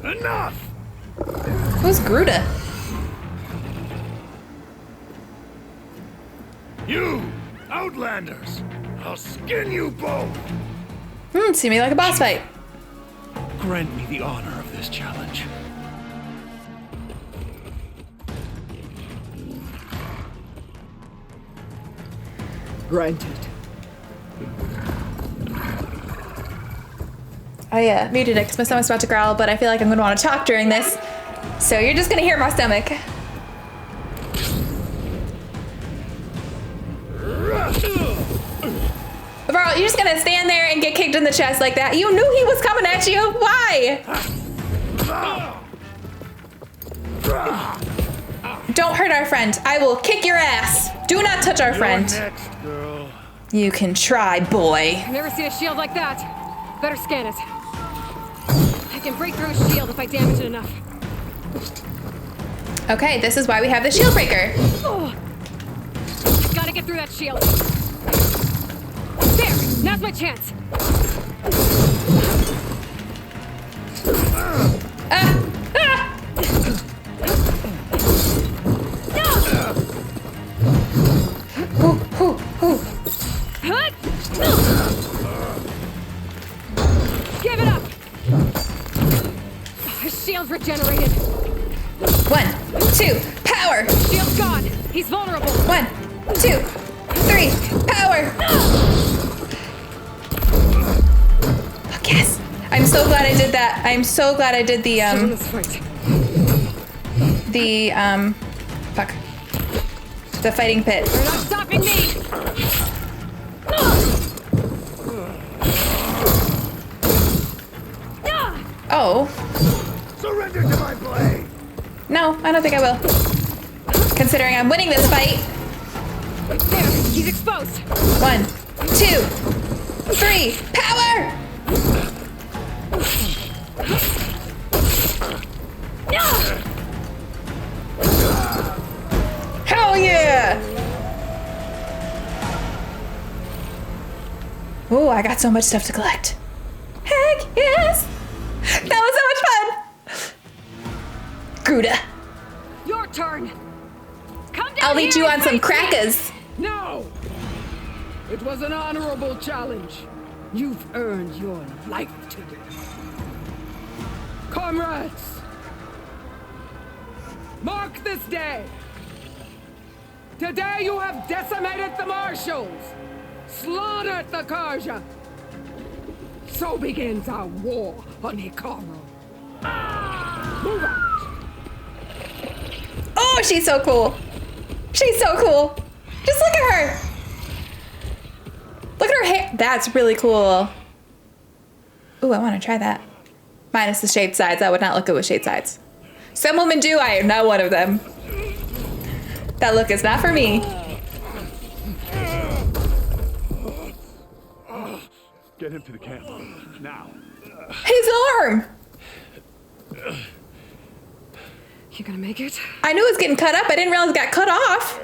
Enough! Who's Gruda? You outlanders! I'll skin you both! Seem me like a boss fight. Grant me the honor of this challenge. Granted. I muted it because my stomach's about to growl, but I feel like I'm going to want to talk during this. So you're just going to hear my stomach. Varl, you're just going to stand there and get kicked in the chest like that. You knew he was coming at you. Why? Don't hurt our friend. I will kick your ass. Do not touch our friend. Next, girl. You can try, boy. I've never seen a shield like that. Better scan it. I can break through a shield if I damage it enough. Okay, this is why we have the shield breaker. Oh. Gotta get through that shield. There! Now's my chance. Give it up! His shield's regenerated. 1, 2, power! Shield's gone. He's vulnerable. 1, 2, 3, power! Oh, yes! I'm so glad I did that. I'm so glad I did the fuck. The fighting pit. You're not stopping me! Oh. Surrender to my blade! No, I don't think I will. Considering I'm winning this fight. There, he's exposed. 1, 2, 3, power! No! Hell yeah! Ooh, I got so much stuff to collect. Heck yes! That was so much fun! Gruda. Your turn. Come down. I'll lead here you and on some face me. crackers. No! It was an honorable challenge. You've earned your life today. Comrades! Mark this day! Today you have decimated the Marshals! Slaughtered the Karja! So begins our war on Hikaru. Move out! Oh, she's so cool. She's so cool. Just look at her. Look at her hair. That's really cool. Ooh, I want to try that. Minus the shaved sides. I would not look good with shaved sides. Some women do. I am not one of them. That look is not for me. Get him to the camp. Now. His arm. You gonna make it? I knew it was getting cut up. I didn't realize it got cut off.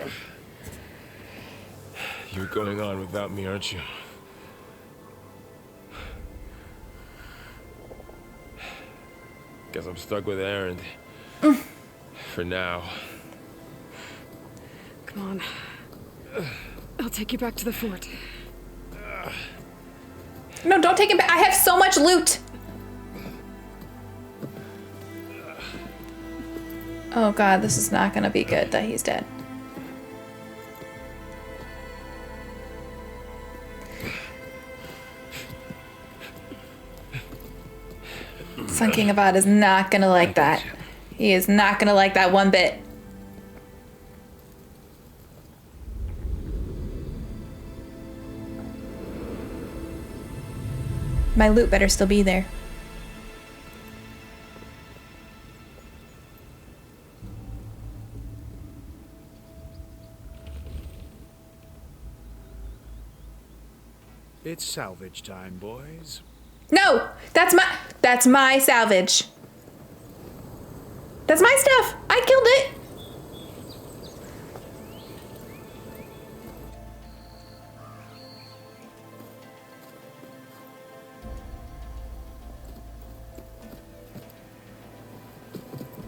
You're going on without me, aren't you? Guess I'm stuck with Aaron. For now. Come on. I'll take you back to the fort. No, don't take him back. I have so much loot. Oh god, this is not gonna be good that he's dead. Sun King Avad is not gonna like that. He is not gonna like that one bit. My loot better still be there. It's salvage time, boys. No! That's my salvage. That's my stuff. I killed it.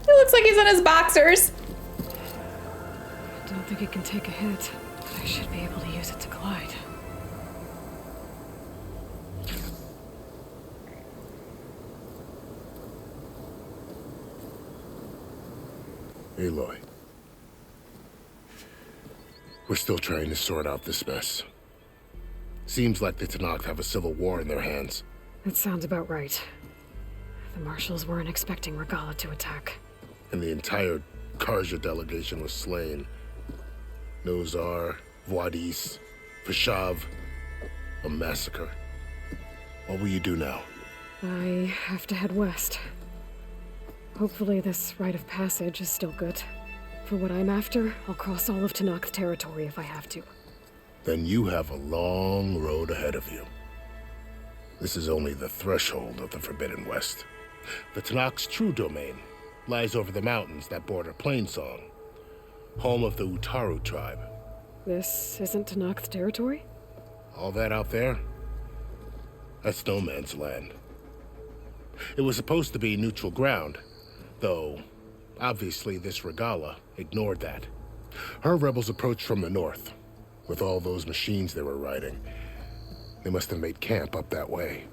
It looks like he's in his boxers. I don't think it can take a hit, but I should be able to use it to glide. Aloy. We're still trying to sort out this mess. Seems like the Tenakth have a civil war in their hands. That sounds about right. The Marshals weren't expecting Regala to attack. And the entire Karja delegation was slain. Nozar, Voidis, Vishav. A massacre. What will you do now? I have to head west. Hopefully this rite of passage is still good. For what I'm after, I'll cross all of Tenakth territory if I have to. Then you have a long road ahead of you. This is only the threshold of the Forbidden West. The Tenakth's true domain lies over the mountains that border Plainsong, home of the Utaru tribe. This isn't Tenakth territory? All that out there? That's no man's land. It was supposed to be neutral ground, though obviously this Regala ignored that. Her rebels approached from the north. With all those machines they were riding, they must have made camp up that way.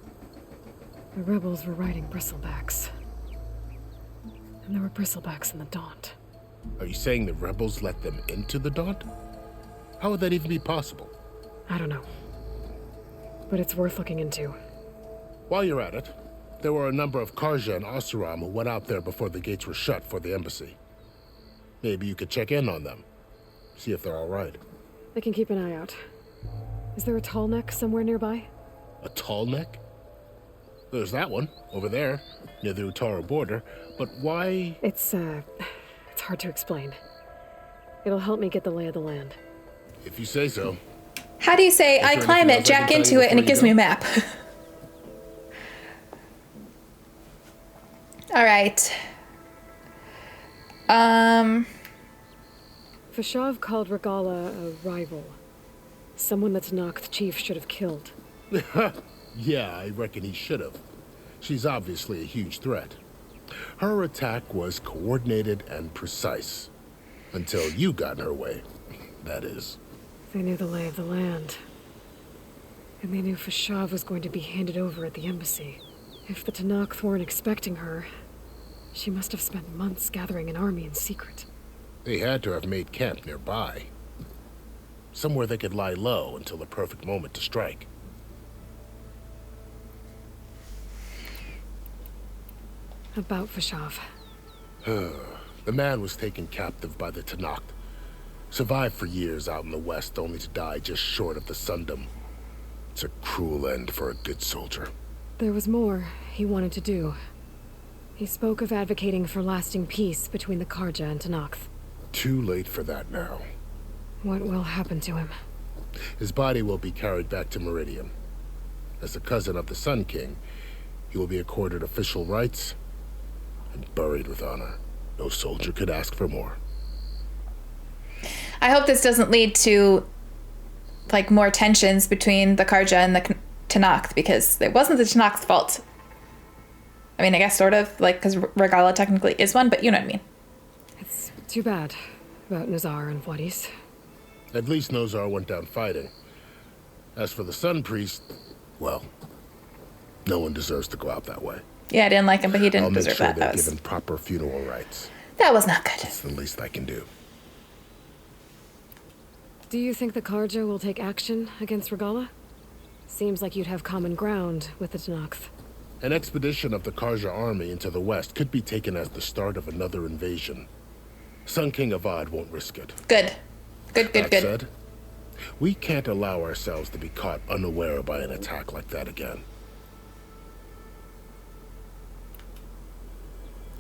The rebels were riding bristlebacks. And there were bristlebacks in the Daunt. Are you saying the rebels let them into the Daunt? How would that even be possible? I don't know. But it's worth looking into. While you're at it, there were a number of Karja and Oseram who went out there before the gates were shut for the embassy. Maybe you could check in on them. See if they're all right. I can keep an eye out. Is there a tall neck somewhere nearby? A tall neck? There's that one, over there, near the Utara border. But why? It's hard to explain. It'll help me get the lay of the land. If you say so. How do you say, I climb it, jack into it, and it gives me a map? Alright. Fashav called Regala a rival. Someone that Tenakth chief should have killed. Yeah, I reckon he should have. She's obviously a huge threat. Her attack was coordinated and precise. Until you got in her way, that is. They knew the lay of the land. And they knew Fashav was going to be handed over at the embassy. If the Tenakth weren't expecting her, she must have spent months gathering an army in secret. They had to have made camp nearby. Somewhere they could lie low until the perfect moment to strike. About Fashav. The man was taken captive by the Tenakth. Survived for years out in the west, only to die just short of the Sundom. It's a cruel end for a good soldier. There was more he wanted to do. He spoke of advocating for lasting peace between the Karja and Tenakth. Too late for that now. What will happen to him? His body will be carried back to Meridian. As a cousin of the Sun King, he will be accorded official rights and buried with honor. No soldier could ask for more. I hope this doesn't lead to, like, more tensions between the Karja and the Tenakth, because it wasn't the Tenakth's fault. I mean, I guess sort of, like, because Regala technically is one, but you know what I mean. It's too bad about Nazar and Wadis. At least Nozar went down fighting. As for the Sun Priest, well, no one deserves to go out that way. Yeah, I didn't like him, but he didn't deserve that. I'll make sure they're given proper funeral rites. That was not good. That's the least I can do. Do you think the Karja will take action against Regala? Seems like you'd have common ground with the Tenakth. An expedition of the Karja army into the west could be taken as the start of another invasion. Sun King Avad won't risk it. Good. Good. That said, we can't allow ourselves to be caught unaware by an attack like that again.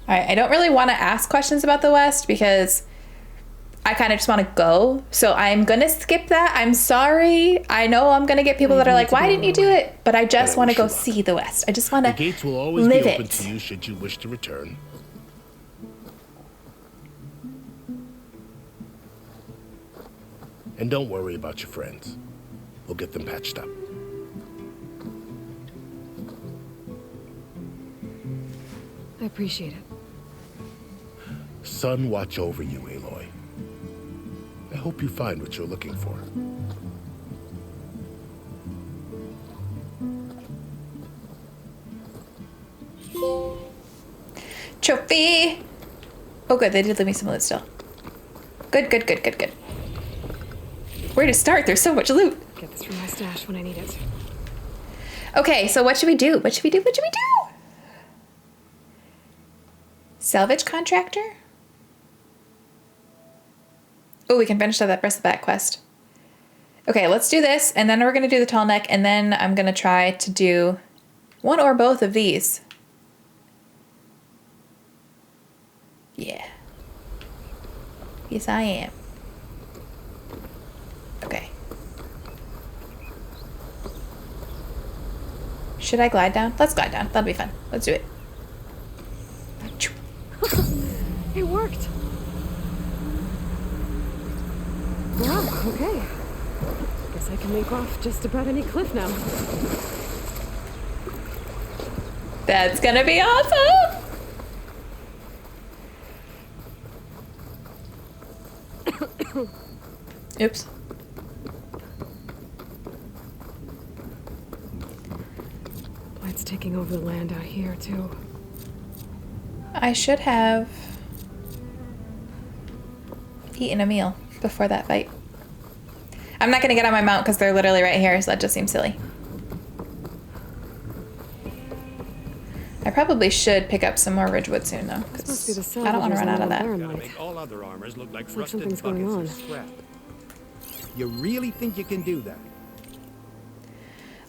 Alright, I don't really want to ask questions about the West because I kind of just want to go. So I'm going to skip that. I'm sorry. I know I'm going to get people that are like, why didn't you do it? But I just want to go see the West. I just want to live it. The gates will always be open to you should you wish to return. And don't worry about your friends. We'll get them patched up. I appreciate it. Sun watch over you, Aloy. I hope you find what you're looking for. Trophy! Oh good, they did leave me some loot still. Good. Where to start? There's so much loot. Get this from my stash when I need it. Okay, so what should we do? What should we do? Salvage contractor? Oh, we can finish that rest of that quest. Okay, let's do this, and then we're going to do the tall neck, and then I'm going to try to do one or both of these. Yeah. Yes, I am. Okay. Should I glide down? Let's glide down. That'll be fun. Let's do it. It worked. Wow, okay. Guess I can make off just about any cliff now. That's gonna be awesome! Oops. Blight's taking over the land out here, too. I should have eaten a meal before that fight. I'm not gonna get on my mount because they're literally right here, so that just seems silly. I probably should pick up some more Ridgewood soon, though, because I don't want to run out of that. Make all other armors look like Looks like rusted something's going buckets on. of scrap. You really think you can do that?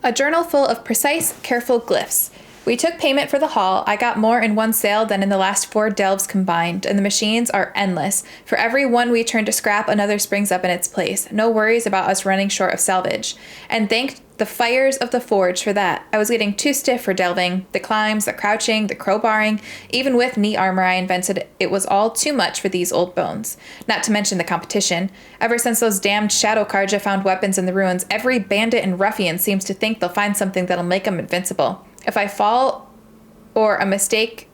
A journal full of precise, careful glyphs. We took payment for the haul. I got more in one sale than in the last 4 delves combined, and the machines are endless. For every one we turn to scrap, another springs up in its place. No worries about us running short of salvage. And thank the fires of the forge for that. I was getting too stiff for delving. The climbs, the crouching, the crowbarring. Even with knee armor I invented, it was all too much for these old bones. Not to mention the competition. Ever since those damned shadow carja found weapons in the ruins, every bandit and ruffian seems to think they'll find something that'll make them invincible. If a fall or a mistake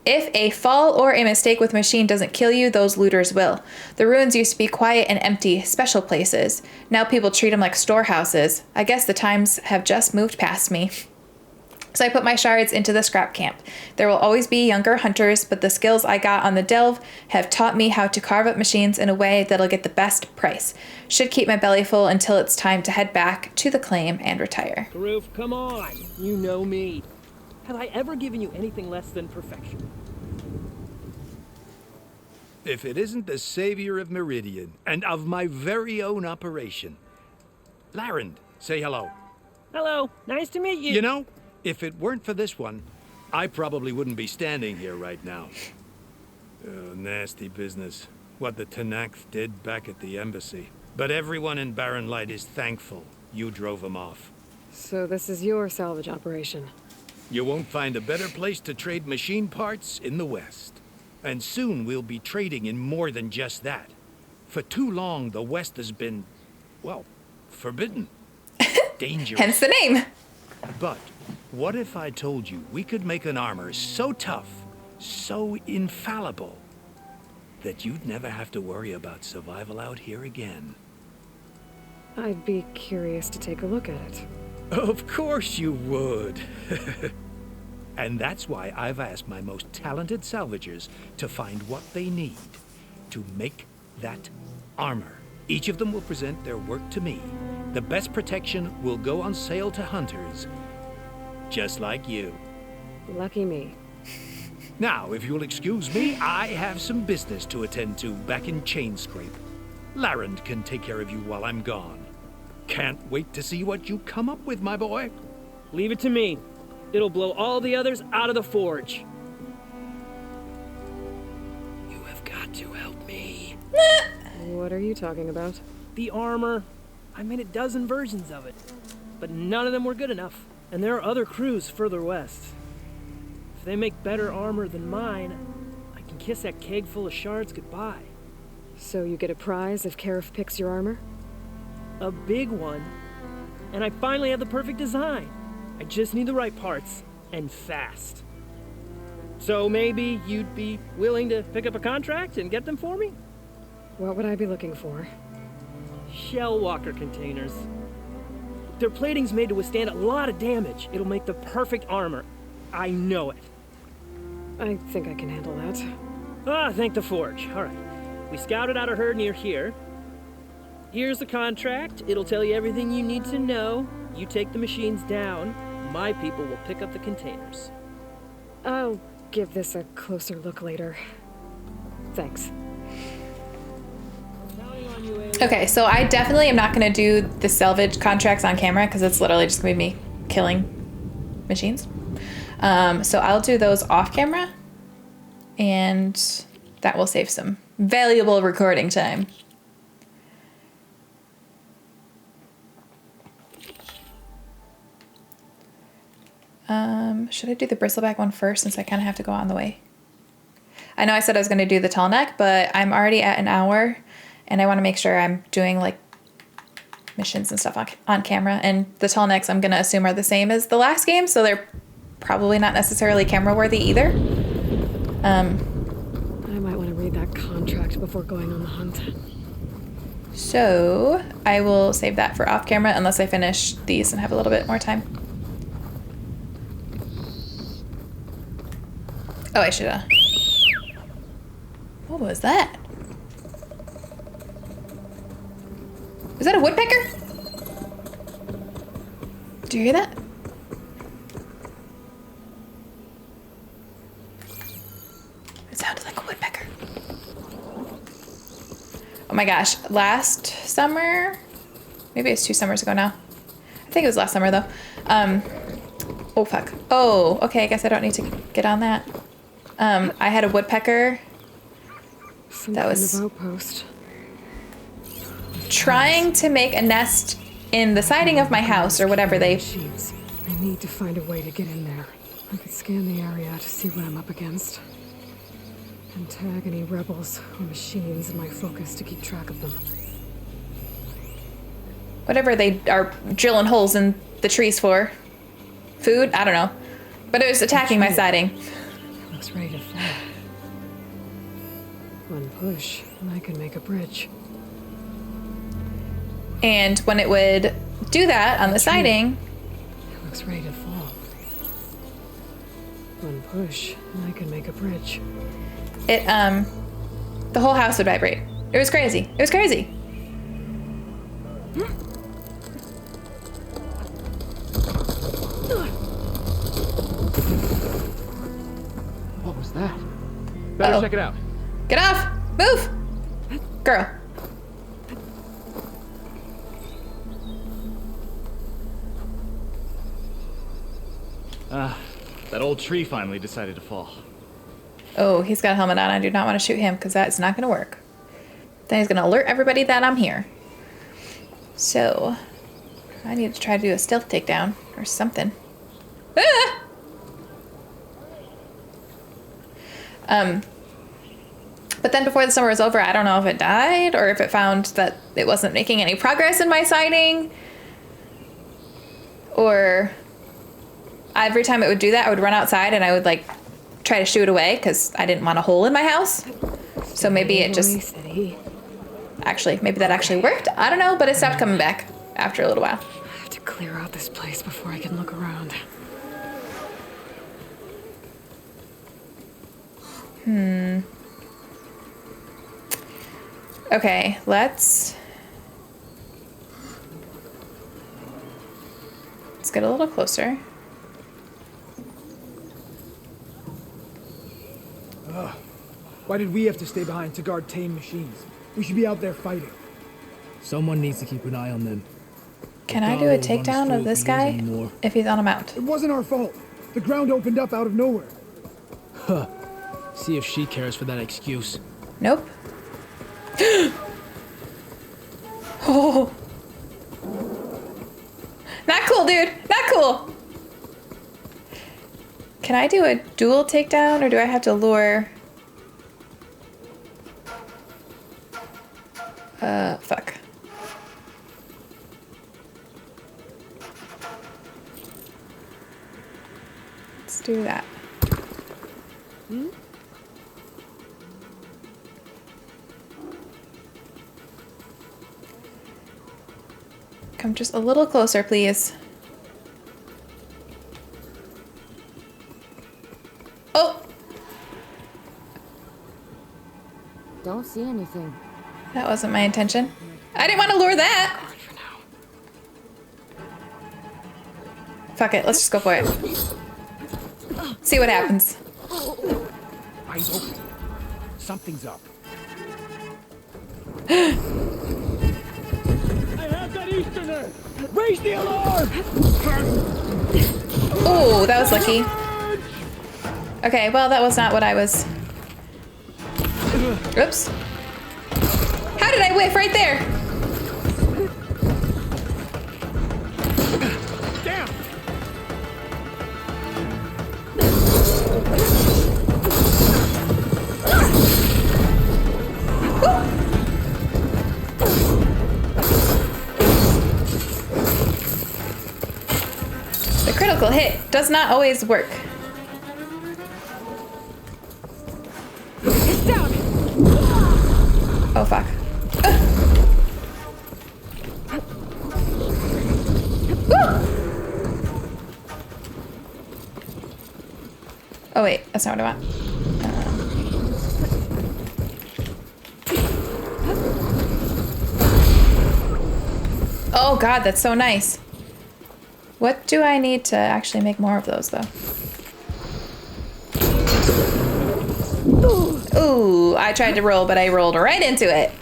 with machine doesn't kill you, those looters will. The ruins used to be quiet and empty, special places. Now people treat them like storehouses. I guess the times have just moved past me. So I put my shards into the scrap camp. There will always be younger hunters, but the skills I got on the delve have taught me how to carve up machines in a way that'll get the best price. Should keep my belly full until it's time to head back to the claim and retire. Karoof, come on. You know me. Have I ever given you anything less than perfection? If it isn't the savior of Meridian and of my very own operation. Larend, say hello. Hello, nice to meet you. You know, if it weren't for this one, I probably wouldn't be standing here right now. Oh, nasty business. What the Tenakth did back at the embassy. But everyone in Barren Light is thankful you drove them off. So this is your salvage operation? You won't find a better place to trade machine parts in the West. And soon we'll be trading in more than just that. For too long, the West has been, well, forbidden. Dangerous. Hence the name. But what if I told you we could make an armor so tough, so infallible, that you'd never have to worry about survival out here again? I'd be curious to take a look at it. Of course you would. And that's why I've asked my most talented salvagers to find what they need to make that armor. Each of them will present their work to me. The best protection will go on sale to hunters, just like you. Lucky me. Now, if you'll excuse me, I have some business to attend to back in Chainscrape. Larend can take care of you while I'm gone. Can't wait to see what you come up with, my boy. Leave it to me. It'll blow all the others out of the forge. You have got to help me. What are you talking about? The armor. I made a dozen versions of it, but none of them were good enough. And there are other crews further west. If they make better armor than mine, I can kiss that keg full of shards goodbye. So you get a prize if Karif picks your armor? A big one. And I finally have the perfect design. I just need the right parts, and fast. So maybe you'd be willing to pick up a contract and get them for me? What would I be looking for? Shell walker containers. Their plating's made to withstand a lot of damage. It'll make the perfect armor. I know it. I think I can handle that. Ah, thank the forge. All right. We scouted out a herd near here. Here's the contract. It'll tell you everything you need to know. You take the machines down. My people will pick up the containers. I'll give this a closer look later. Thanks. Okay, so I definitely am not going to do the salvage contracts on camera because it's literally just going to be me killing machines. So I'll do those off camera, and that will save some valuable recording time. Should I do the bristleback one first since I kind of have to go on the way? I know I said I was going to do the tall neck, but I'm already at an hour and I want to make sure I'm doing like missions and stuff on camera. And the tall necks I'm going to assume are the same as the last game, so they're probably not necessarily camera worthy either. I might want to read that contract before going on the hunt. So I will save that for off camera unless I finish these and have a little bit more time. Oh, I should have. What was that? Was that a woodpecker? Do you hear that? It sounded like a woodpecker. Oh my gosh, last summer, maybe it's 2 summers ago now. I think it was last summer though. Oh, fuck. Oh, okay, I guess I don't need to get on that. I had a woodpecker that was outpost. trying to make a nest in the siding of my house or whatever they... I need to find a way to get in there. I could scan the area to see what I'm up against. And tag any rebels or machines in my focus to keep track of them. Whatever they are drilling holes in the trees for. Food? I don't know. But it was attacking my siding. It looks ready to fall. One push, and I can make a bridge. And when it would do that on the siding... It looks ready to fall. One push, and I can make a bridge. It, the whole house would vibrate. It was crazy. It was crazy. What was that? Better check it out. Get off! Move! Girl. That old tree finally decided to fall. Oh, he's got a helmet on. I do not want to shoot him because that's not going to work. Then he's going to alert everybody that I'm here. So, I need to try to do a stealth takedown or something. Ah! But then before the summer was over, I don't know if it died or if it found that it wasn't making any progress in my sighting. Or every time it would do that, I would run outside and I would like try to shoo it away because I didn't want a hole in my house. So maybe it just... Actually, maybe that actually worked. I don't know, but it stopped coming back after a little while. I have to clear out this place before I can look around. Okay, let's get a little closer. Why did we have to stay behind to guard tame machines? We should be out there fighting. Someone needs to keep an eye on them. Can I do a takedown of this guy if he's on a mount? It wasn't our fault. The ground opened up out of nowhere. Huh. See if she cares for that excuse. Nope. Oh. Not cool, dude. Not cool. Can I do a dual takedown or do I have to lure? Fuck. Let's do that. Come just a little closer, please. Oh! Don't see anything. That wasn't my intention. I didn't want to lure that. Fuck it, let's just go for it. See what happens. Eyes open. Something's up. I have that Easterner! Raise the alarm! Oh, that was lucky. Okay, well, that was not what I was... Oops. How did I whiff right there? Damn! The critical hit does not always work. It's down. Oh, fuck. Oh wait, that's not what I want. Oh god, that's so nice. What do I need to actually make more of those though? Ooh, I tried to roll, but I rolled right into it.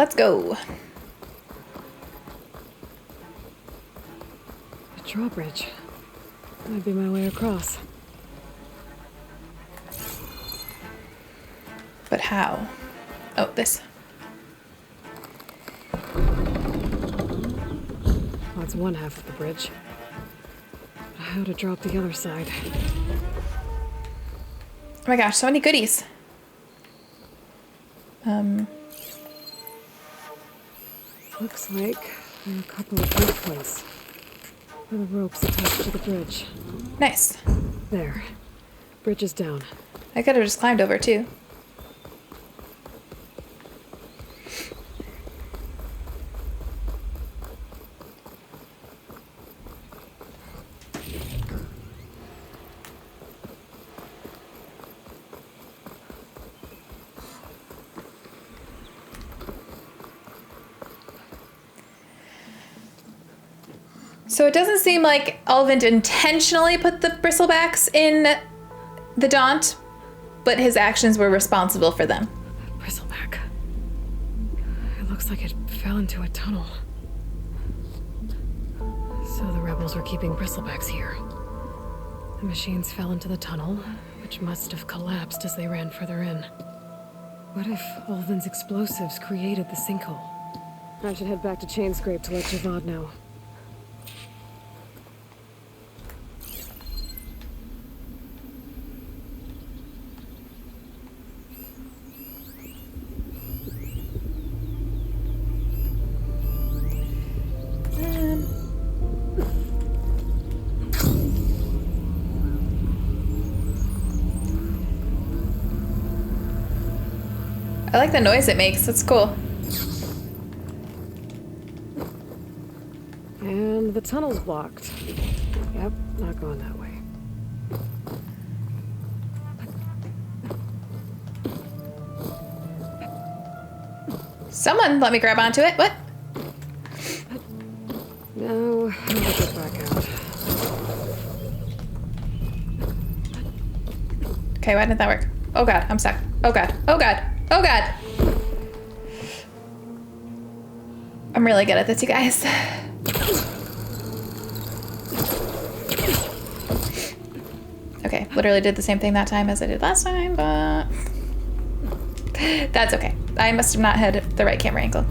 let's go. A drawbridge. Might be my way across. But how? Oh, this. Well, it's one half of the bridge. How to drop the other side? Oh my gosh, so many goodies. Looks like there are a couple of rope points. Where the ropes attached to the bridge. Nice. There. Bridge is down. I could have just climbed over too. So it doesn't seem like Elvin intentionally put the bristlebacks in the Daunt, but his actions were responsible for them. Bristleback. It looks like it fell into a tunnel. So the rebels were keeping bristlebacks here. The machines fell into the tunnel, which must have collapsed as they ran further in. What if Elvin's explosives created the sinkhole? I should head back to Chainscrape to let Javad know. I like the noise it makes, it's cool. And the tunnel's blocked. Yep, not going that way. Someone let me grab onto it, what? No, I'll get back out. Okay, why didn't that work? Oh god, I'm stuck. Oh god, oh god, oh god! I'm really good at this, you guys. Okay, literally did the same thing that time as I did last time, but that's okay. I must have not had the right camera angle.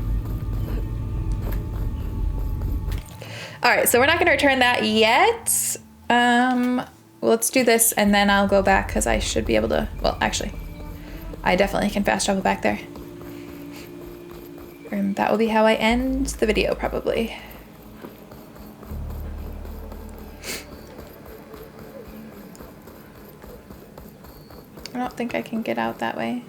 All right, so we're not gonna return that yet. Let's do this and then I'll go back because I should be able to, well, actually, I definitely can fast travel back there. And that will be how I end the video, probably. I don't think I can get out that way.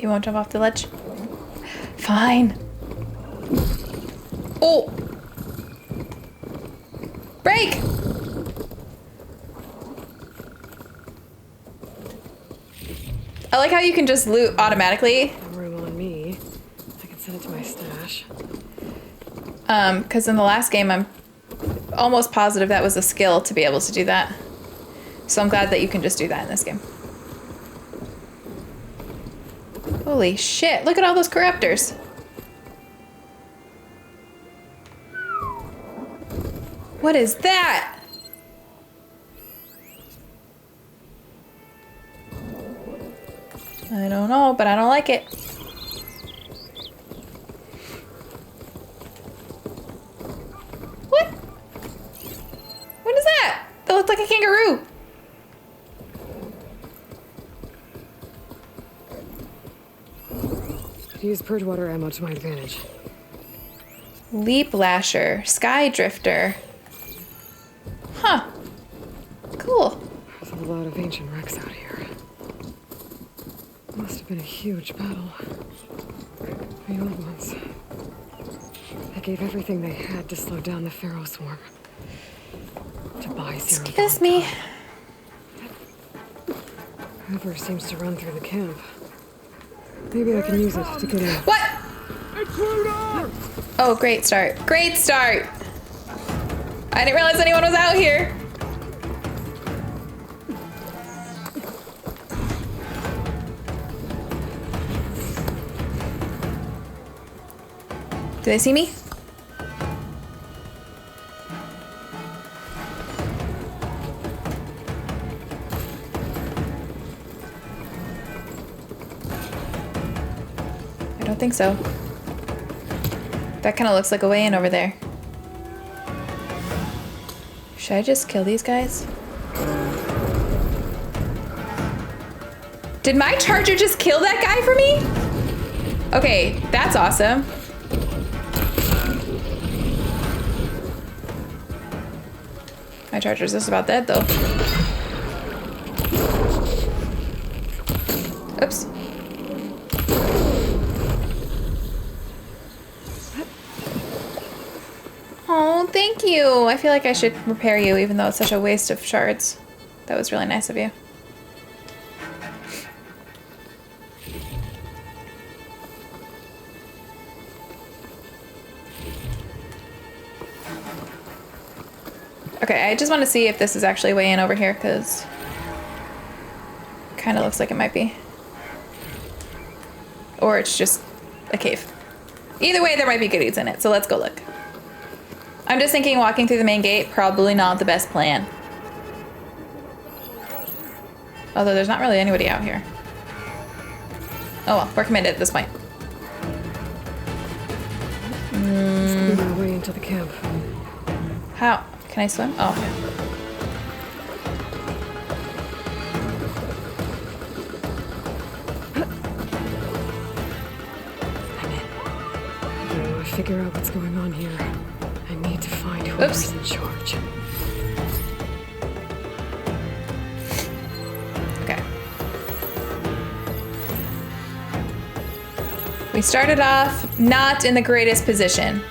You won't jump off the ledge? Fine. Oh! Break! I like how you can just loot automatically. Room on me. I can send it to my stash. Because in the last game, I'm almost positive that was a skill to be able to do that. So I'm glad that you can just do that in this game. Holy shit, look at all those corruptors. What is that? I don't know, but I don't like it. What? What is that? That looked like a kangaroo. Use purge-water ammo to my advantage. Leap Lasher, Sky Drifter. Huh. Cool. There's a lot of ancient wrecks out here. Must have been a huge battle. The old ones. They gave everything they had to slow down the Pharaoh swarm. To buy zero. Excuse me. River seems to run through the camp. Maybe I can use it to get in. What? Intruder! Oh, great start. Great start. I didn't realize anyone was out here. Do they see me? I don't think so. That kind of looks like a way in over there. Should I just kill these guys? Did my charger just kill that guy for me? Okay, that's awesome. My charger's just about dead though. Oops. Oh, thank you. I feel like I should repair you even though it's such a waste of shards. That was really nice of you. Okay, I just want to see if this is actually way in over here, because it kind of looks like it might be. Or it's just a cave. Either way, there might be goodies in it, so let's go look. I'm just thinking walking through the main gate, probably not the best plan. Although there's not really anybody out here. Oh well, we're committed at this point. This could be my way into the camp. How? Can I swim? Oh, okay. Now I figure out what's going on here. I need to find whoever's in charge. Okay. We started off not in the greatest position.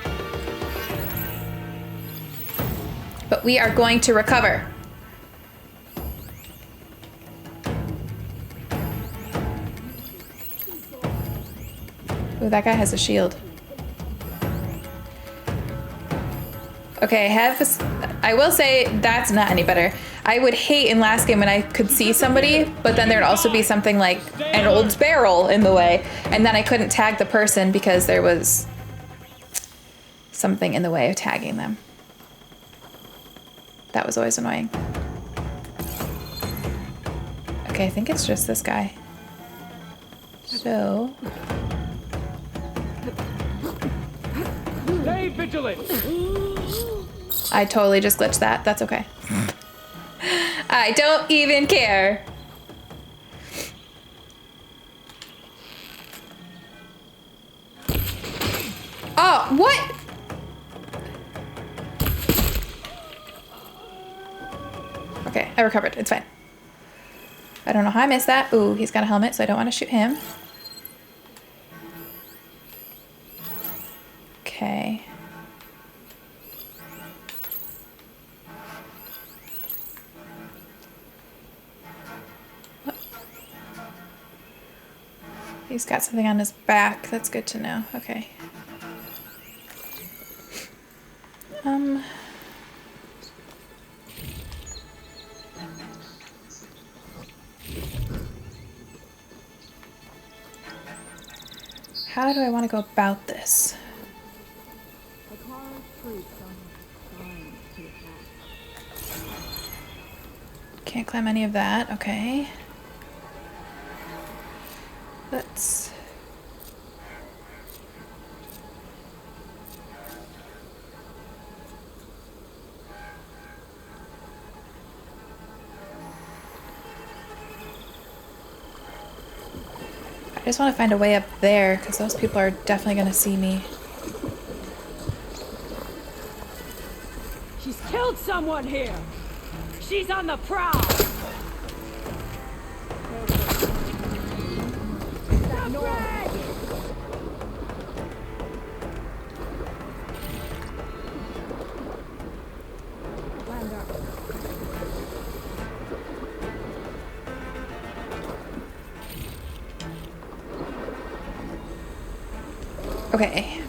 But we are going to recover. Ooh, that guy has a shield. Okay, I will say that's not any better. I would hate in last game when I could see somebody, but then there'd also be something like an old barrel in the way, and then I couldn't tag the person because there was something in the way of tagging them. That was always annoying. Okay, I think it's just this guy. So... Stay vigilant! I totally just glitched that. That's okay. I don't even care. Oh, what? Okay, I recovered. It's fine. I don't know how I missed that. Ooh, he's got a helmet, so I don't want to shoot him. Okay. What? He's got something on his back. That's good to know. Okay. How do I want to go about this? Can't climb any of that. Okay. Let's... I just want to find a way up there, because those people are definitely going to see me. She's killed someone here. She's on the prowl. Okay.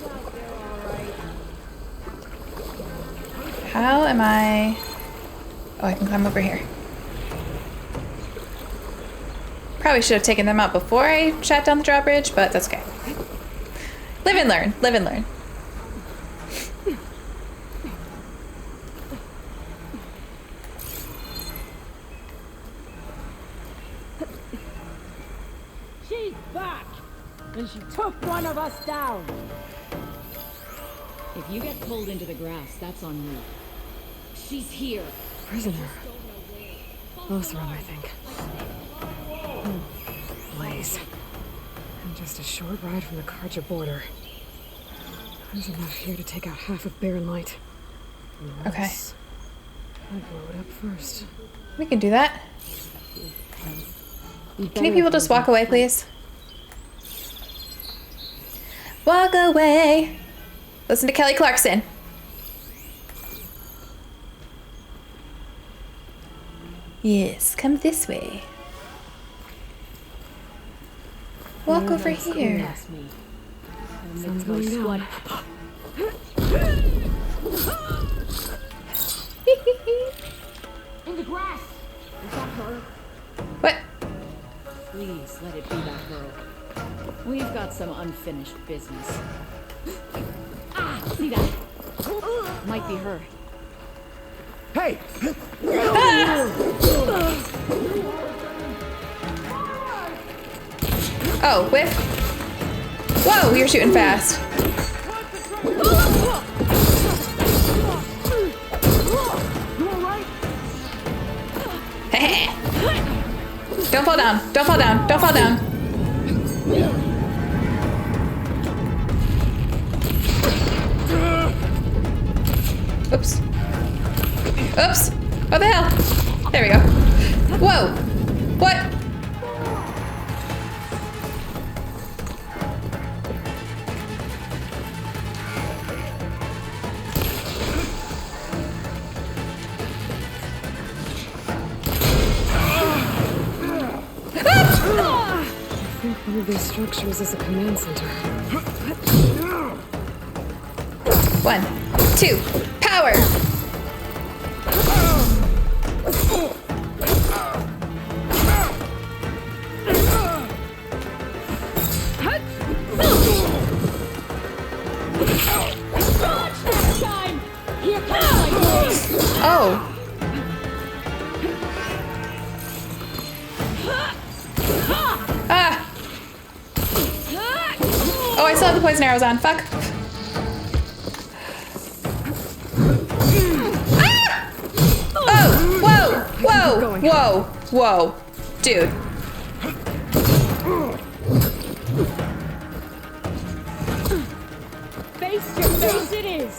How am I... Oh, I can climb over here. Probably should have taken them out before I shot down the drawbridge, but that's okay. Live and learn. Live and learn. She's back! And she took one of us down! If you get pulled into the grass, that's on you. She's here. Prisoner. Lothram, I think. Blaze. And just a short ride from the Karja border. There's enough here to take out half of Barren Light. Okay. I'll blow it up first. We can do that. Can you people just walk away, please? Walk away. Listen to Kelly Clarkson. Yes, come this way. Walk over here. Sounds going down. In the grass! Is that her? What? Please let it be that girl. We've got some unfinished business. Ah, see that? Might be her. Hey! Oh, whiff. Whoa, you're shooting fast. Don't fall down. Don't fall down. Don't fall down. Oops. Oops. What the hell? There we go. Whoa. What? I think one of these structures is a command center. 1, 2, power! Oh. Ah. Oh, I still have the poison arrows on. Fuck. Ah! Oh, whoa, whoa, whoa, whoa. Dude. Face your face it is!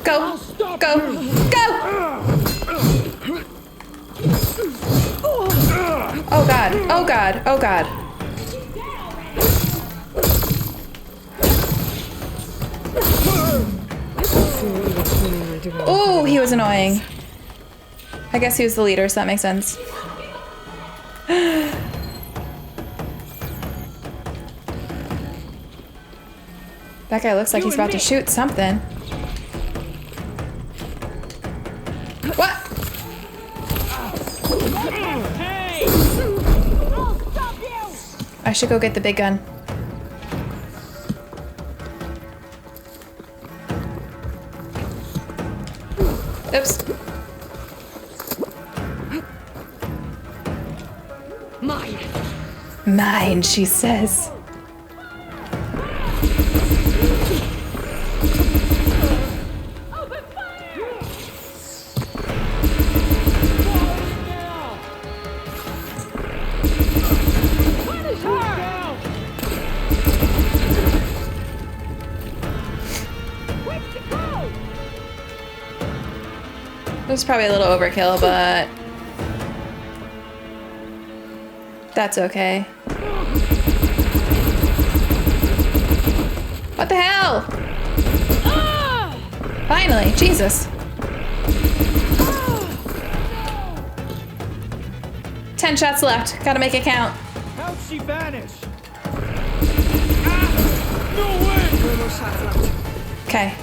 Go, go, go! Oh god, oh god, oh god. Oh, he was annoying. I guess he was the leader, so that makes sense. That guy looks like he's about to shoot something. What? I should go get the big gun. Oops. Mine. Mine, she says. It was probably a little overkill, but that's okay. What the hell? Finally, Jesus. 10 shots left. Gotta make it count. How'd she vanish? No way! No more shots left. Okay.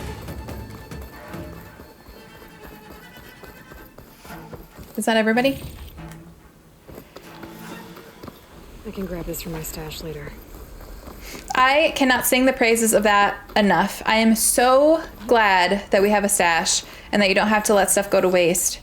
Is that everybody? I can grab this from my stash later. I cannot sing the praises of that enough. I am so glad that we have a stash and that you don't have to let stuff go to waste.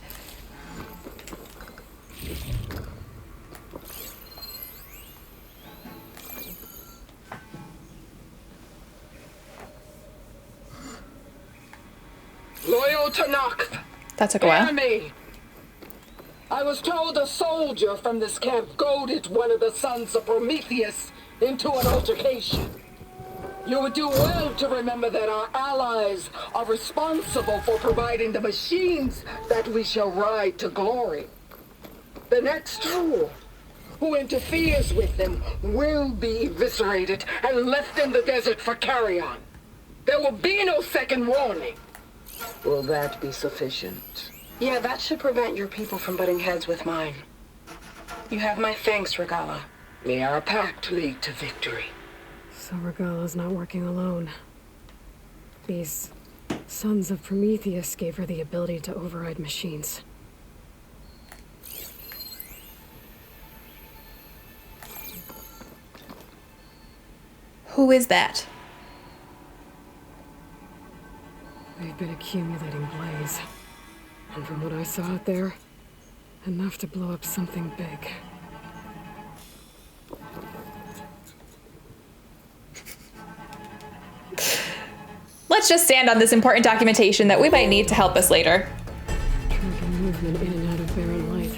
Loyal Tanakh. That took a while. Hear me. I was told a soldier from this camp goaded one of the sons of Prometheus into an altercation. You would do well to remember that our allies are responsible for providing the machines that we shall ride to glory. The next fool who interferes with them will be eviscerated and left in the desert for carrion. There will be no second warning. Will that be sufficient? Yeah, that should prevent your people from butting heads with mine. You have my thanks, Regala. May our pact lead to victory. So Regala's not working alone. These sons of Prometheus gave her the ability to override machines. Who is that? They've been accumulating blaze. And from what I saw out there, enough to blow up something big. Let's just stand on this important documentation that we might need to help us later. Tracking movement in and out of barren light.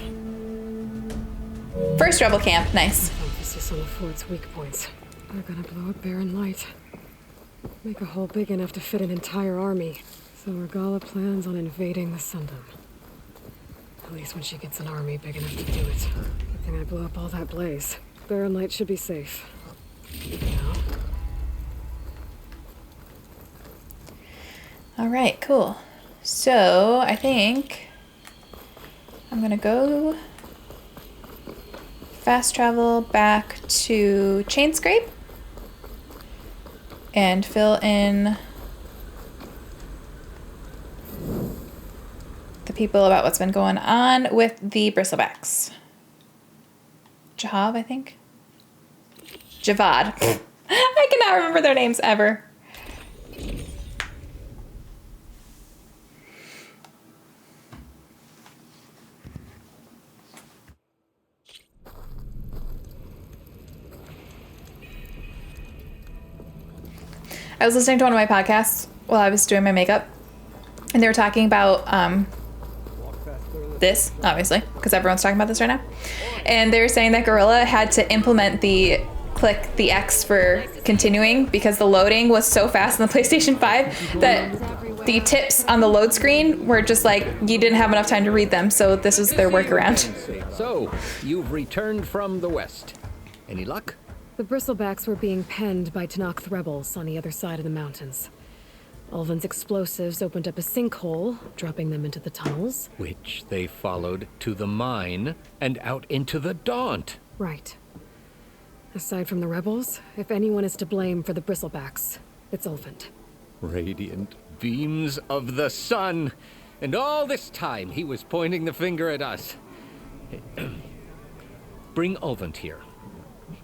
First rebel camp, nice. Emphasis on the fort's weak points. They're gonna blow up barren light. Make a hole big enough to fit an entire army. So Regala plans on invading the Sundom. At least when she gets an army big enough to do it. Good thing I blew up all that blaze. Barren light should be safe. Now. All right, cool. So I think I'm gonna go fast travel back to Chainscrape and fill in the people about what's been going on with the bristlebacks. Jahav, I think. Javad. I cannot remember their names ever. I was listening to one of my podcasts while I was doing my makeup, and they were talking about this, obviously, because everyone's talking about this right now. And they were saying that Gorilla had to implement the click the X for continuing because the loading was so fast on the PlayStation 5 that the tips on the load screen were just like, you didn't have enough time to read them, so this is their workaround. So, you've returned from the west. Any luck? The bristlebacks were being penned by Tanakh rebels on the other side of the mountains. Ulvin's explosives opened up a sinkhole, dropping them into the tunnels. Which they followed to the mine and out into the Daunt. Right. Aside from the rebels, if anyone is to blame for the bristlebacks, it's Ulvin. Radiant beams of the sun. And all this time he was pointing the finger at us. Bring Ulvin here.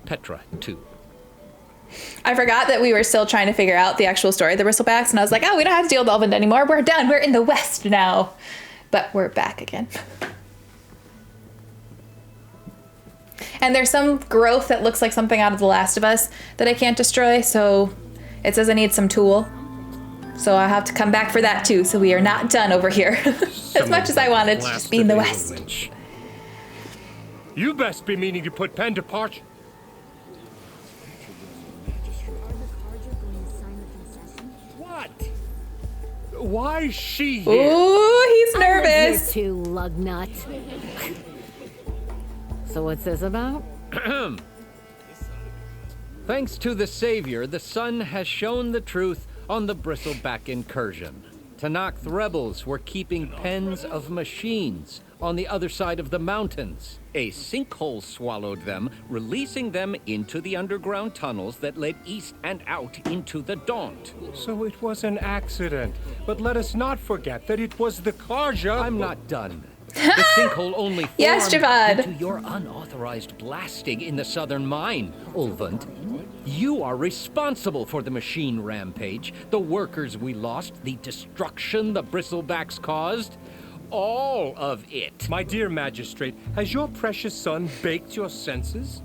Petra, too. I forgot that we were still trying to figure out the actual story of the Bristlebacks, and I was like, oh, we don't have to deal with Ulvin anymore. We're done. We're in the West now. But we're back again. And there's some growth that looks like something out of The Last of Us that I can't destroy, so it says I need some tool. So I'll have to come back for that, too, so we are not done over here. As much as I wanted to just be in the West. You best be meaning to put pen to parch. Why is she here? Ooh, he's nervous. I'm here too, lugnut. So what's this about? Thanks to the Savior, the sun has shown the truth on the bristleback incursion. Tanakh rebels were keeping pens of machines on the other side of the mountains. A sinkhole swallowed them, releasing them into the underground tunnels that led east and out into the Daunt. So it was an accident. But let us not forget that it was the Karja. I'm not done. The sinkhole only formed Yes, Javad. due to your unauthorized blasting in the southern mine, Ulvund. You are responsible for the machine rampage, the workers we lost, the destruction the bristlebacks caused. All of it. My dear magistrate, has your precious son baked your senses?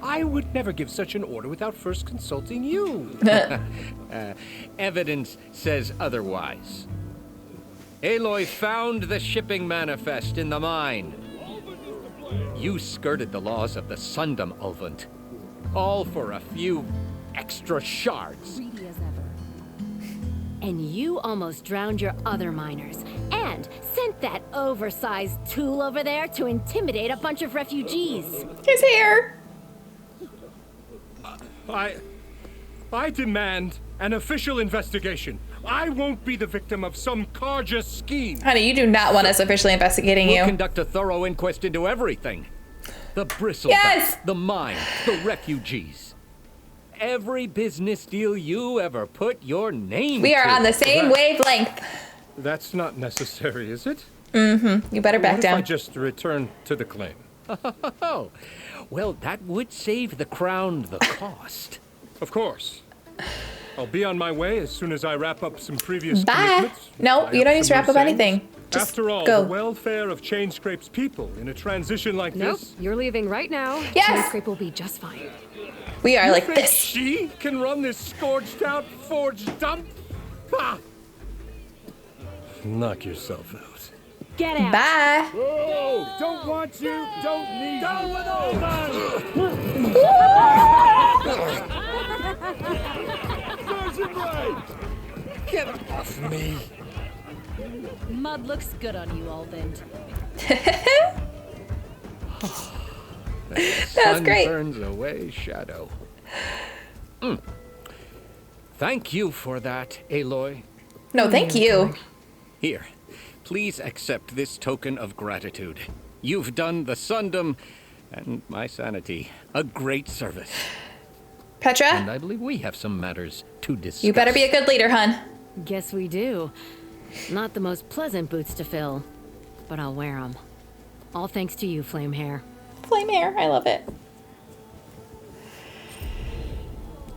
I would never give such an order without first consulting you. Evidence says otherwise. Aloy found the shipping manifest in the mine. You skirted the laws of the Sundom, Ulvund. All for a few extra shards. Greedy as ever. And you almost drowned your other miners. And sent that oversized tool over there to intimidate a bunch of refugees. His hair. I demand an official investigation. I won't be the victim of some Karja scheme. Honey, you do not want us officially investigating you. We'll conduct a thorough inquest into everything. The bristlebacks, the mine, the refugees. Every business deal you ever put your name We are to. on the same wavelength. That's not necessary, is it? Mm-hmm. You better back What down. if I just return to the claim? Oh, well, that would save the crown the cost. Of course. I'll be on my way as soon as I wrap up some previous Bye. commitments. No, you don't need to wrap up anything. Just After all, go. the welfare of Chainscrape's people in a transition like Nope, this. you're leaving right now. Yes! Chainscrape will be just fine. We are You like think this. She can run this scorched out forged dump? Ha! Knock yourself out. Get out. Bye. Oh, don't want you, don't need you. With all Sergeant Wright! Get off me. Mud looks good on you, Ulvund. That's great. Burns away shadow. Thank you for that, Aloy. No, thank you. Here, please accept this token of gratitude. You've done the Sundom and my sanity a great service. Petra? And I believe we have some matters to discuss. You better be a good leader, hun. Guess we do. Not the most pleasant boots to fill, but I'll wear them. All thanks to you, Flame Hair. Flame hair, I love it.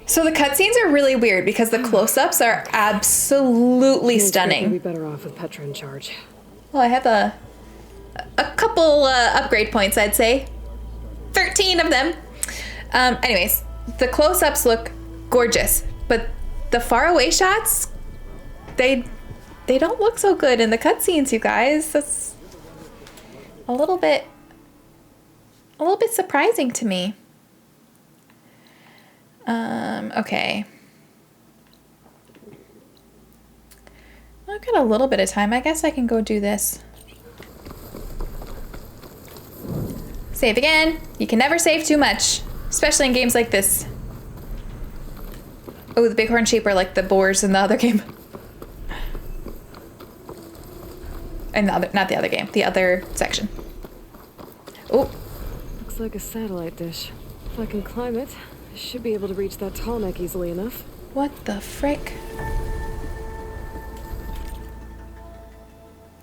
So the cutscenes are really weird because the close-ups are absolutely stunning. We'd be better off with Petra in charge. Well, I have a couple upgrade points, I'd say. 13 of them. Anyways, the close-ups look gorgeous, but the faraway shots, they don't look so good in the cutscenes, you guys. That's a little bit surprising to me. Okay. I've got a little bit of time. I guess I can go do this. Save again. You can never save too much, especially in games like this. Oh, the bighorn sheep are like the boars in the other game. And the other, not the other game, the other section. Oh. Looks like a satellite dish. If I can climb it, I should be able to reach that tall neck easily enough. What the frick?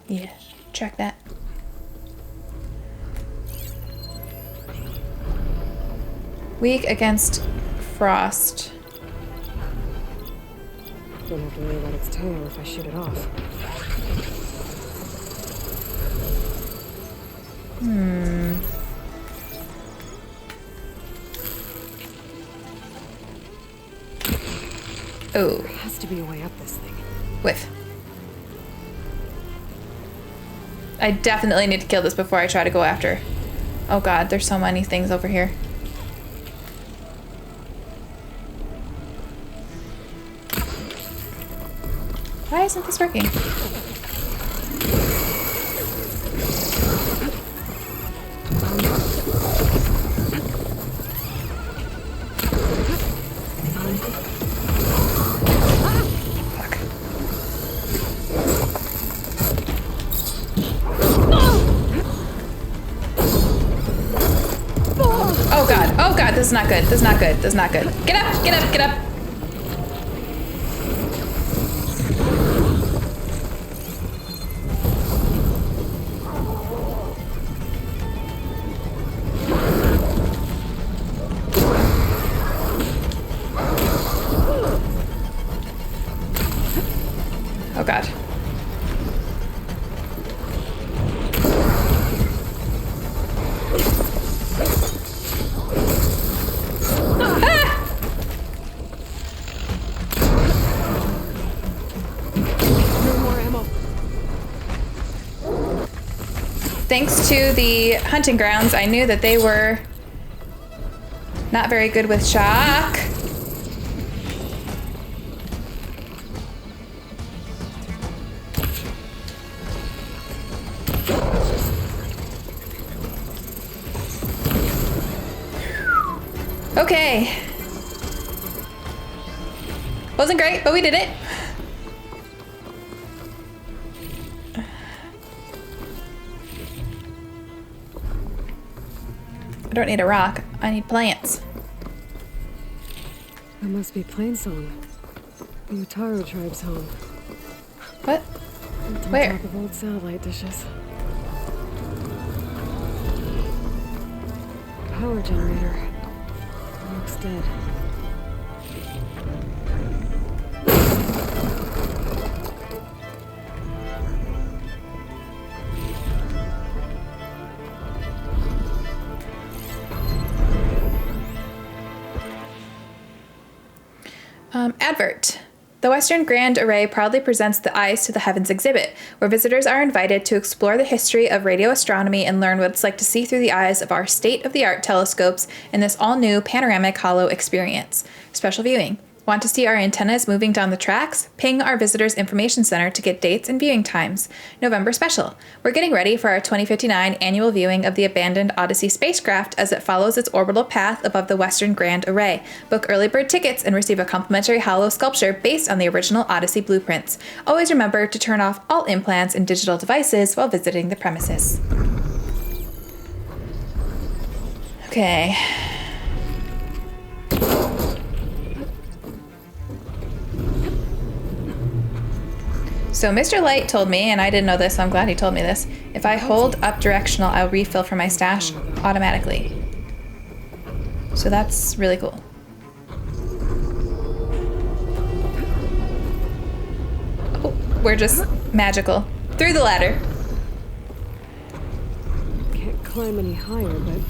Yeah, check that. Weak against frost. Don't have to worry about its tail if I shoot it off. Oh. There has to be a way up this thing. Whiff. I definitely need to kill this before I try to go after. Oh god, there's so many things over here. Why isn't this working? Oh god, this is not good. This is not good. This is not good. Get up, get up, get up. Oh god. Ah! No more ammo. Thanks to the hunting grounds, I knew that they were not very good with shock. Okay. Wasn't great, but we did it. I don't need a rock. I need plants. That must be Plainsong. The Utaro tribe's home. What? Built on Where? top of old satellite dishes. Power generator. Looks dead. Advert. The Western Grand Array proudly presents the Eyes to the Heavens exhibit, where visitors are invited to explore the history of radio astronomy and learn what it's like to see through the eyes of our state-of-the-art telescopes in this all-new panoramic hollow experience. Special viewing. Want to see our antennas moving down the tracks? Ping our Visitors Information Center to get dates and viewing times. November special. We're getting ready for our 2059 annual viewing of the abandoned Odyssey spacecraft as it follows its orbital path above the Western Grand Array. Book early bird tickets and receive a complimentary hollow sculpture based on the original Odyssey blueprints. Always remember to turn off all implants and digital devices while visiting the premises. Okay. So Mr. Light told me, and I didn't know this, so I'm glad he told me this, if I hold up directional, I'll refill from my stash automatically. So that's really cool. Oh, we're just magical. Through the ladder. Can't climb any higher, but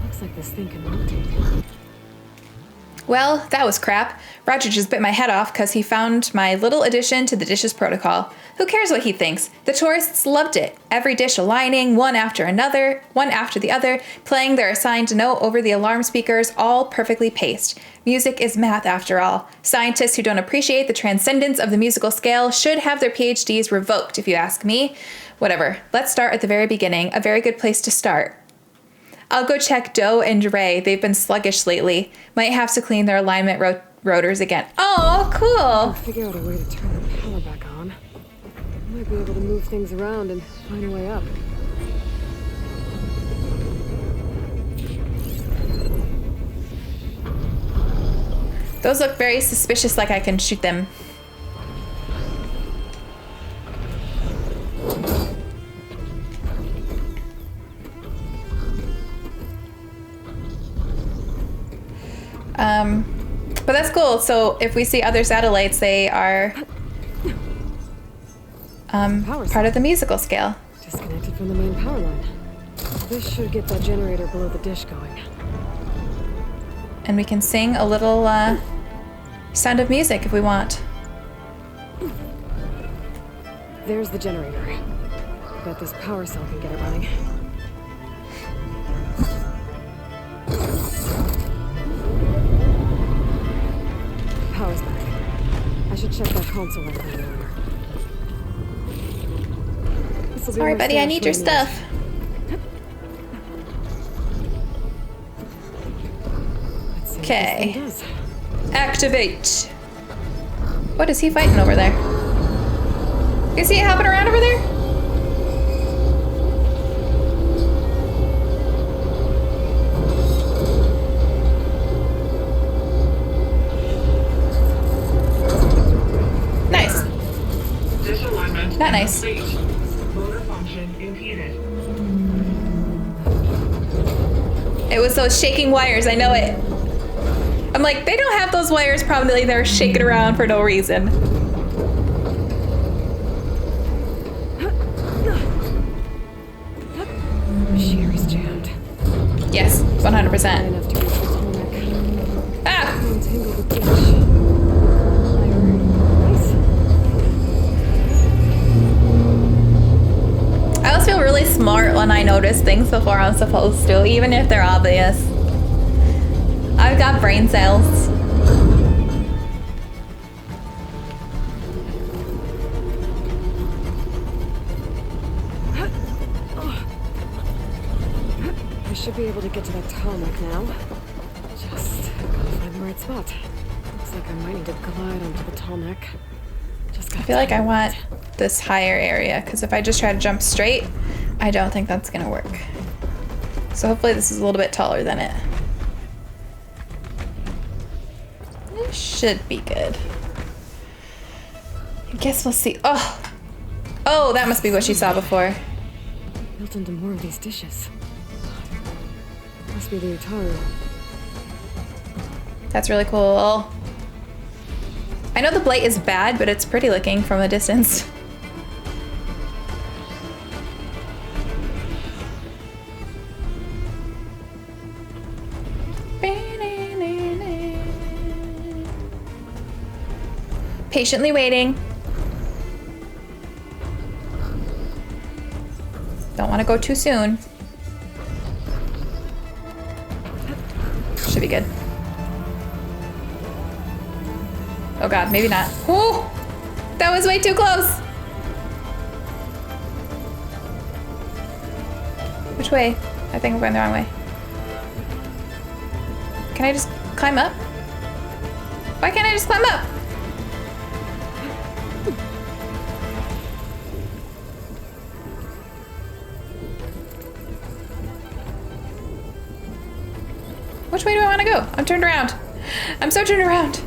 looks like this thing can rotate. Well, that was crap. Roger just bit my head off because he found my little addition to the dishes protocol. Who cares what he thinks? The tourists loved it. Every dish aligning, one after the other, playing their assigned note over the alarm speakers, all perfectly paced. Music is math after all. Scientists who don't appreciate the transcendence of the musical scale should have their PhDs revoked, if you ask me. Whatever. Let's start at the very beginning. A very good place to start. I'll go check Doe and Ray. They've been sluggish lately. Might have to clean their alignment rotors again. Oh, cool. I'll figure out a way to turn the power back on. I might be able to move things around and find a way up. Those look very suspicious, like I can shoot them. But that's cool. So if we see other satellites, they are part of the musical scale. Disconnected from the main power line. This should get that generator below the dish going. And we can sing a little Sound of Music if we want. There's the generator. Bet this power cell can get it running. Power's back. I should check that console right now. Sorry, buddy, I need your stuff. Okay. Activate. What is he fighting over there? You see it hopping around over there? Nice. Motor function impeded. It was those shaking wires, I know it. I'm like, they don't have those wires, probably they're shaking around for no reason. Machinery's jammed. Yes, 100%. Ah! I always feel really smart when I notice things before I'm supposed to, even if they're obvious. I've got brain cells. I should be able to get to that tarmac now. Just gotta find the right spot. Looks like I might need to glide onto the tarmac. I feel like I want this higher area, because if I just try to jump straight, I don't think that's gonna work. So hopefully this is a little bit taller than it. It should be good. I guess we'll see. Oh! Oh, that must be what she saw before. Built into more of these dishes. Must be the Utaru. That's really cool. I know the blight is bad, but it's pretty looking from a distance. Patiently waiting. Don't want to go too soon. Should be good. Oh god, maybe not. Whoa! That was way too close! Which way? I think we're going the wrong way. Can I just climb up? Why can't I just climb up? Which way do I want to go? I'm turned around. I'm so turned around.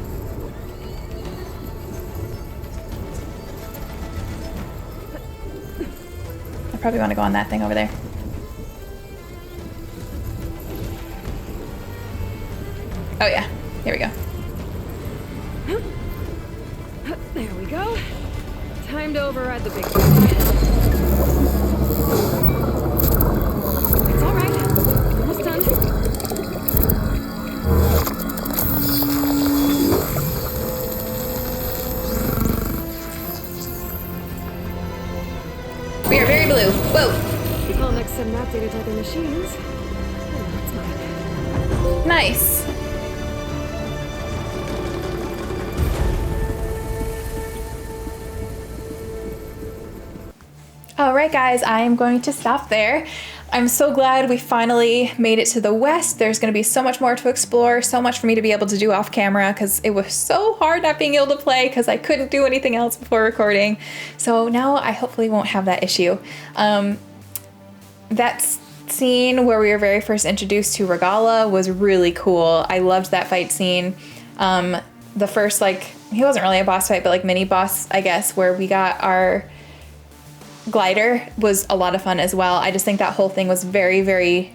I probably want to go on that thing over there. Oh yeah, here we go. There we go. Time to override the big one. It's all right. Almost done. We are very blue. Whoa. All next set map data type of machines. Oh, that's mine. Nice. All right, guys, I am going to stop there. I'm so glad we finally made it to the west. There's going to be so much more to explore, so much for me to be able to do off camera, because it was so hard not being able to play because I couldn't do anything else before recording. So now I hopefully won't have that issue. That scene where we were very first introduced to Regala was really cool. I loved that fight scene. The first, like, he wasn't really a boss fight, but like mini boss, I guess, where we got our glider was a lot of fun as well. I just think that whole thing was very, very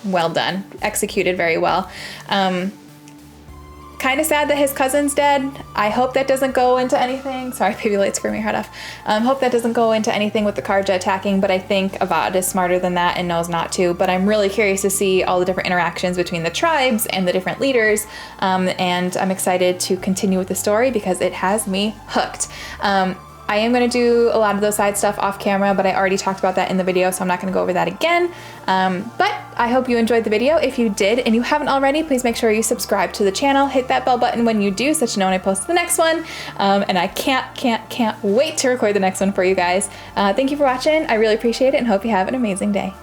well done, executed very well. Kind of sad that his cousin's dead. I hope that doesn't go into anything. Sorry, baby light screaming your head off. Hope that doesn't go into anything with the Karja attacking, but I think Avad is smarter than that and knows not to. But I'm really curious to see all the different interactions between the tribes and the different leaders. And I'm excited to continue with the story because it has me hooked. I am going to do a lot of those side stuff off camera, but I already talked about that in the video, so I'm not going to go over that again. But I hope you enjoyed the video. If you did and you haven't already, please make sure you subscribe to the channel. Hit that bell button when you do so that you know when I post the next one. And I can't wait to record the next one for you guys. Thank you for watching. I really appreciate it and hope you have an amazing day.